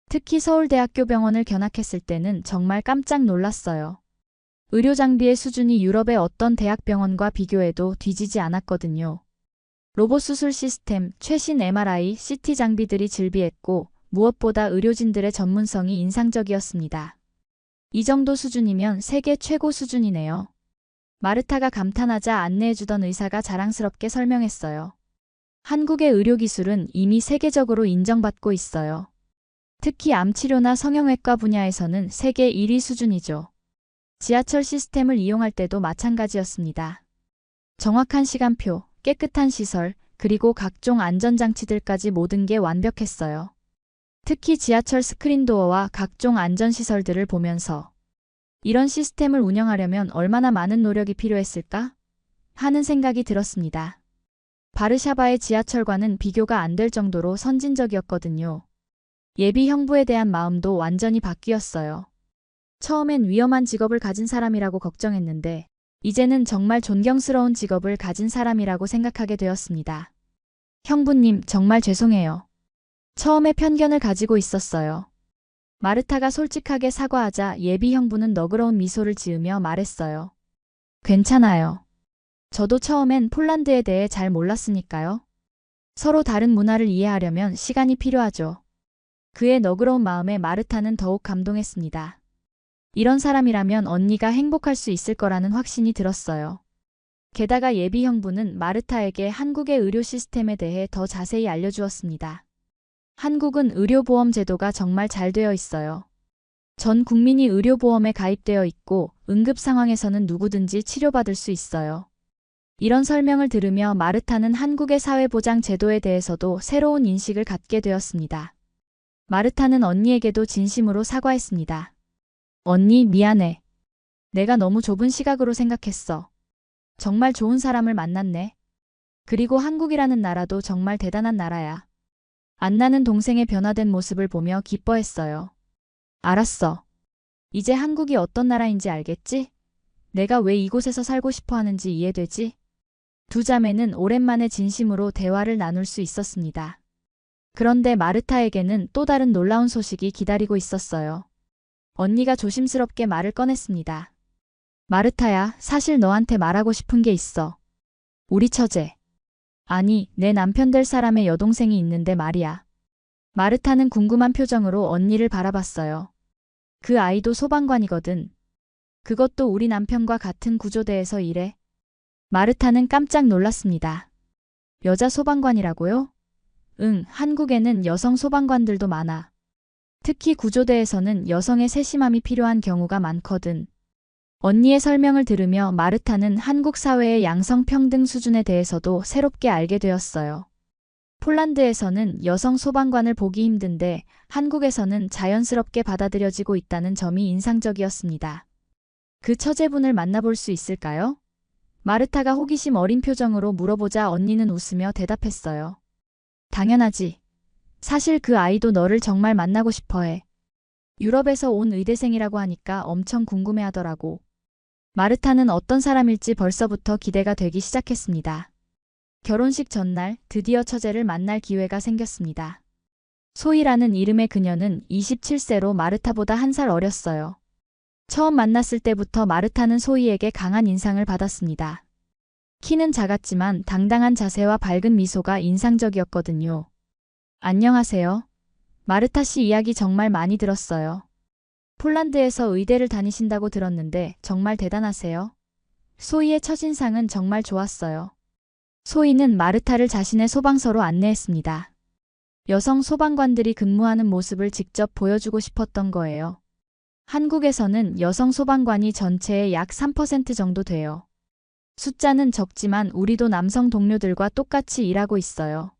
특히 서울대학교 병원을 견학했을 때는 정말 깜짝 놀랐어요. 의료 장비의 수준이 유럽의 어떤 대학병원과 비교해도 뒤지지 않았거든요. 로봇 수술 시스템, 최신 MRI, CT 장비들이 즐비했고 무엇보다 의료진들의 전문성이 인상적이었습니다. 이 정도 수준이면 세계 최고 수준이네요. 마르타가 감탄하자 안내해주던 의사가 자랑스럽게 설명했어요. 한국의 의료기술은 이미 세계적으로 인정받고 있어요. 특히 암치료나 성형외과 분야에서는 세계 1위 수준이죠. 지하철 시스템을 이용할 때도 마찬가지였습니다. 정확한 시간표, 깨끗한 시설, 그리고 각종 안전장치들까지 모든 게 완벽했어요. 특히 지하철 스크린도어와 각종 안전시설들을 보면서 이런 시스템을 운영하려면 얼마나 많은 노력이 필요했을까? 하는 생각이 들었습니다. 바르샤바의 지하철과는 비교가 안 될 정도로 선진적이었거든요. 예비 형부에 대한 마음도 완전히 바뀌었어요. 처음엔 위험한 직업을 가진 사람이라고 걱정했는데 이제는 정말 존경스러운 직업을 가진 사람이라고 생각하게 되었습니다. 형부님, 정말 죄송해요. 처음에 편견을 가지고 있었어요. 마르타가 솔직하게 사과하자 예비 형부는 너그러운 미소를 지으며 말했어요. 괜찮아요. 저도 처음엔 폴란드에 대해 잘 몰랐으니까요. 서로 다른 문화를 이해하려면 시간이 필요하죠. 그의 너그러운 마음에 마르타는 더욱 감동했습니다. 이런 사람이라면 언니가 행복할 수 있을 거라는 확신이 들었어요. 게다가 예비 형부는 마르타에게 한국의 의료 시스템에 대해 더 자세히 알려주었습니다. 한국은 의료보험 제도가 정말 잘 되어 있어요. 전 국민이 의료보험에 가입되어 있고 응급 상황에서는 누구든지 치료받을 수 있어요. 이런 설명을 들으며 마르타는 한국의 사회보장 제도에 대해서도 새로운 인식을 갖게 되었습니다. 마르타는 언니에게도 진심으로 사과했습니다. 언니, 미안해. 내가 너무 좁은 시각으로 생각했어. 정말 좋은 사람을 만났네. 그리고 한국이라는 나라도 정말 대단한 나라야. 안나는 동생의 변화된 모습을 보며 기뻐했어요. 알았어. 이제 한국이 어떤 나라인지 알겠지? 내가 왜 이곳에서 살고 싶어 하는지 이해되지? 두 자매는 오랜만에 진심으로 대화를 나눌 수 있었습니다. 그런데 마르타에게는 또 다른 놀라운 소식이 기다리고 있었어요. 언니가 조심스럽게 말을 꺼냈습니다. 마르타야, 사실 너한테 말하고 싶은 게 있어. 우리 처제. 아니, 내 남편 될 사람의 여동생이 있는데 말이야. 마르타는 궁금한 표정으로 언니를 바라봤어요. 그 아이도 소방관이거든. 그것도 우리 남편과 같은 구조대에서 일해. 마르타는 깜짝 놀랐습니다. 여자 소방관이라고요? 응, 한국에는 여성 소방관들도 많아. 특히 구조대에서는 여성의 세심함이 필요한 경우가 많거든. 언니의 설명을 들으며 마르타는 한국 사회의 양성평등 수준에 대해서도 새롭게 알게 되었어요. 폴란드에서는 여성 소방관을 보기 힘든데 한국에서는 자연스럽게 받아들여지고 있다는 점이 인상적이었습니다. 그 처제분을 만나볼 수 있을까요? 마르타가 호기심 어린 표정으로 물어보자 언니는 웃으며 대답했어요. 당연하지. 사실 그 아이도 너를 정말 만나고 싶어해. 유럽에서 온 의대생이라고 하니까 엄청 궁금해하더라고. 마르타는 어떤 사람일지 벌써부터 기대가 되기 시작했습니다. 결혼식 전날 드디어 처제를 만날 기회가 생겼습니다. 소희라는 이름의 그녀는 27세로 마르타보다 1살 어렸어요. 처음 만났을 때부터 마르타는 소희에게 강한 인상을 받았습니다. 키는 작았지만 당당한 자세와 밝은 미소가 인상적이었거든요. 안녕하세요. 마르타 씨 이야기 정말 많이 들었어요. 폴란드에서 의대를 다니신다고 들었는데 정말 대단하세요. 소희의 첫인상은 정말 좋았어요. 소희는 마르타를 자신의 소방서로 안내했습니다. 여성 소방관들이 근무하는 모습을 직접 보여주고 싶었던 거예요. 한국에서는 여성 소방관이 전체의 약 3% 정도 돼요. 숫자는 적지만 우리도 남성 동료들과 똑같이 일하고 있어요.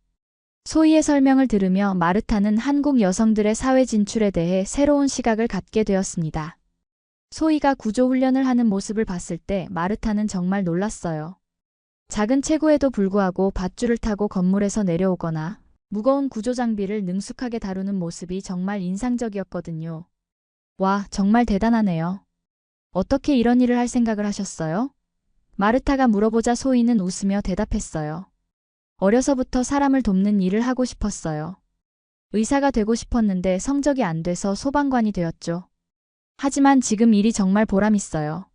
소희의 설명을 들으며 마르타는 한국 여성들의 사회 진출에 대해 새로운 시각을 갖게 되었습니다. 소희가 구조훈련을 하는 모습을 봤을 때 마르타는 정말 놀랐어요. 작은 체구에도 불구하고 밧줄을 타고 건물에서 내려오거나 무거운 구조 장비를 능숙하게 다루는 모습이 정말 인상적이었거든요. 와, 정말 대단하네요. 어떻게 이런 일을 할 생각을 하셨어요? 마르타가 물어보자 소희는 웃으며 대답했어요. 어려서부터 사람을 돕는 일을 하고 싶었어요. 의사가 되고 싶었는데 성적이 안 돼서 소방관이 되었죠. 하지만 지금 일이 정말 보람있어요.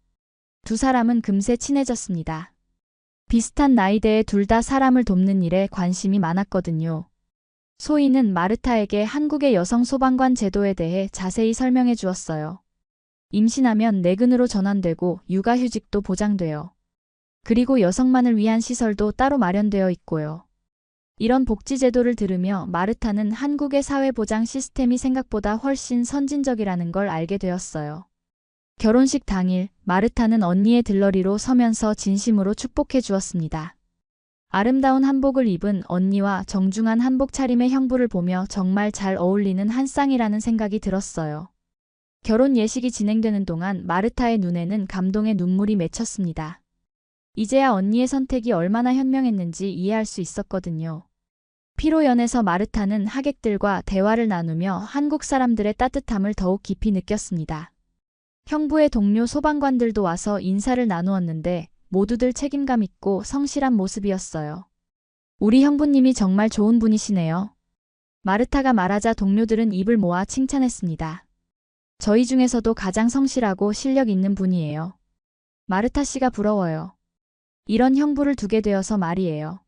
두 사람은 금세 친해졌습니다. 비슷한 나이대에 둘 다 사람을 돕는 일에 관심이 많았거든요. 소희는 마르타에게 한국의 여성 소방관 제도에 대해 자세히 설명해 주었어요. 임신하면 내근으로 전환되고 육아휴직도 보장돼요. 그리고 여성만을 위한 시설도 따로 마련되어 있고요. 이런 복지 제도를 들으며 마르타는 한국의 사회보장 시스템이 생각보다 훨씬 선진적이라는 걸 알게 되었어요. 결혼식 당일 마르타는 언니의 들러리로 서면서 진심으로 축복해 주었습니다. 아름다운 한복을 입은 언니와 정중한 한복 차림의 형부를 보며 정말 잘 어울리는 한 쌍이라는 생각이 들었어요. 결혼 예식이 진행되는 동안 마르타의 눈에는 감동의 눈물이 맺혔습니다. 이제야 언니의 선택이 얼마나 현명했는지 이해할 수 있었거든요. 피로연에서 마르타는 하객들과 대화를 나누며 한국 사람들의 따뜻함을 더욱 깊이 느꼈습니다. 형부의 동료 소방관들도 와서 인사를 나누었는데 모두들 책임감 있고 성실한 모습이었어요. 우리 형부님이 정말 좋은 분이시네요. 마르타가 말하자 동료들은 입을 모아 칭찬했습니다. 저희 중에서도 가장 성실하고 실력 있는 분이에요. 마르타 씨가 부러워요. 이런 형부를 두게 되어서 말이에요.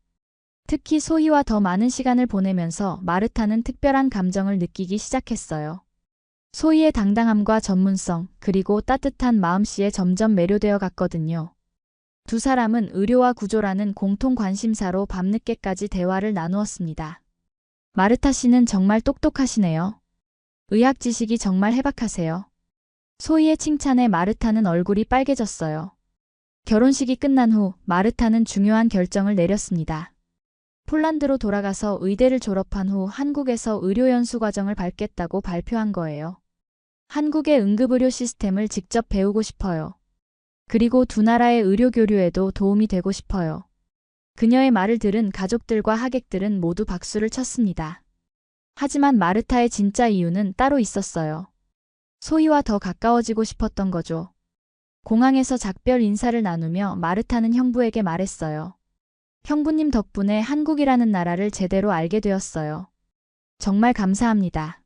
특히 소희와 더 많은 시간을 보내면서 마르타는 특별한 감정을 느끼기 시작했어요. 소희의 당당함과 전문성, 그리고 따뜻한 마음씨에 점점 매료되어 갔거든요. 두 사람은 의료와 구조라는 공통 관심사로 밤늦게까지 대화를 나누었습니다. 마르타 씨는 정말 똑똑하시네요. 의학 지식이 정말 해박하세요. 소희의 칭찬에 마르타는 얼굴이 빨개졌어요. 결혼식이 끝난 후 마르타는 중요한 결정을 내렸습니다. 폴란드로 돌아가서 의대를 졸업한 후 한국에서 의료연수 과정을 밟겠다고 발표한 거예요. 한국의 응급의료 시스템을 직접 배우고 싶어요. 그리고 두 나라의 의료 교류에도 도움이 되고 싶어요. 그녀의 말을 들은 가족들과 하객들은 모두 박수를 쳤습니다. 하지만 마르타의 진짜 이유는 따로 있었어요. 소희와 더 가까워지고 싶었던 거죠. 공항에서 작별 인사를 나누며 마르타는 형부에게 말했어요. 형부님 덕분에 한국이라는 나라를 제대로 알게 되었어요. 정말 감사합니다.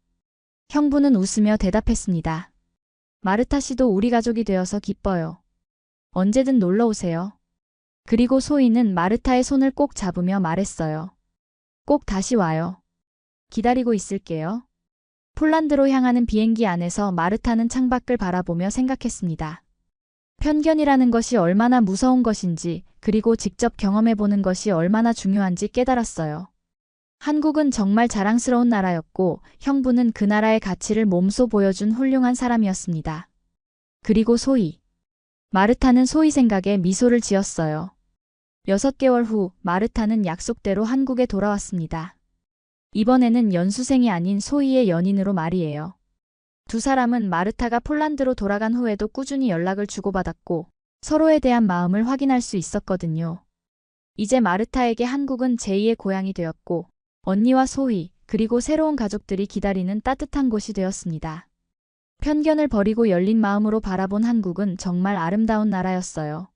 형부는 웃으며 대답했습니다. 마르타 씨도 우리 가족이 되어서 기뻐요. 언제든 놀러 오세요. 그리고 소희는 마르타의 손을 꼭 잡으며 말했어요. 꼭 다시 와요. 기다리고 있을게요. 폴란드로 향하는 비행기 안에서 마르타는 창밖을 바라보며 생각했습니다. 편견이라는 것이 얼마나 무서운 것인지, 그리고 직접 경험해보는 것이 얼마나 중요한지 깨달았어요. 한국은 정말 자랑스러운 나라였고, 형부는 그 나라의 가치를 몸소 보여준 훌륭한 사람이었습니다. 그리고 소희. 마르타는 소희 생각에 미소를 지었어요. 6개월 후 마르타는 약속대로 한국에 돌아왔습니다. 이번에는 연수생이 아닌 소희의 연인으로 말이에요. 두 사람은 마르타가 폴란드로 돌아간 후에도 꾸준히 연락을 주고받았고 서로에 대한 마음을 확인할 수 있었거든요. 이제 마르타에게 한국은 제2의 고향이 되었고 언니와 소희 그리고 새로운 가족들이 기다리는 따뜻한 곳이 되었습니다. 편견을 버리고 열린 마음으로 바라본 한국은 정말 아름다운 나라였어요.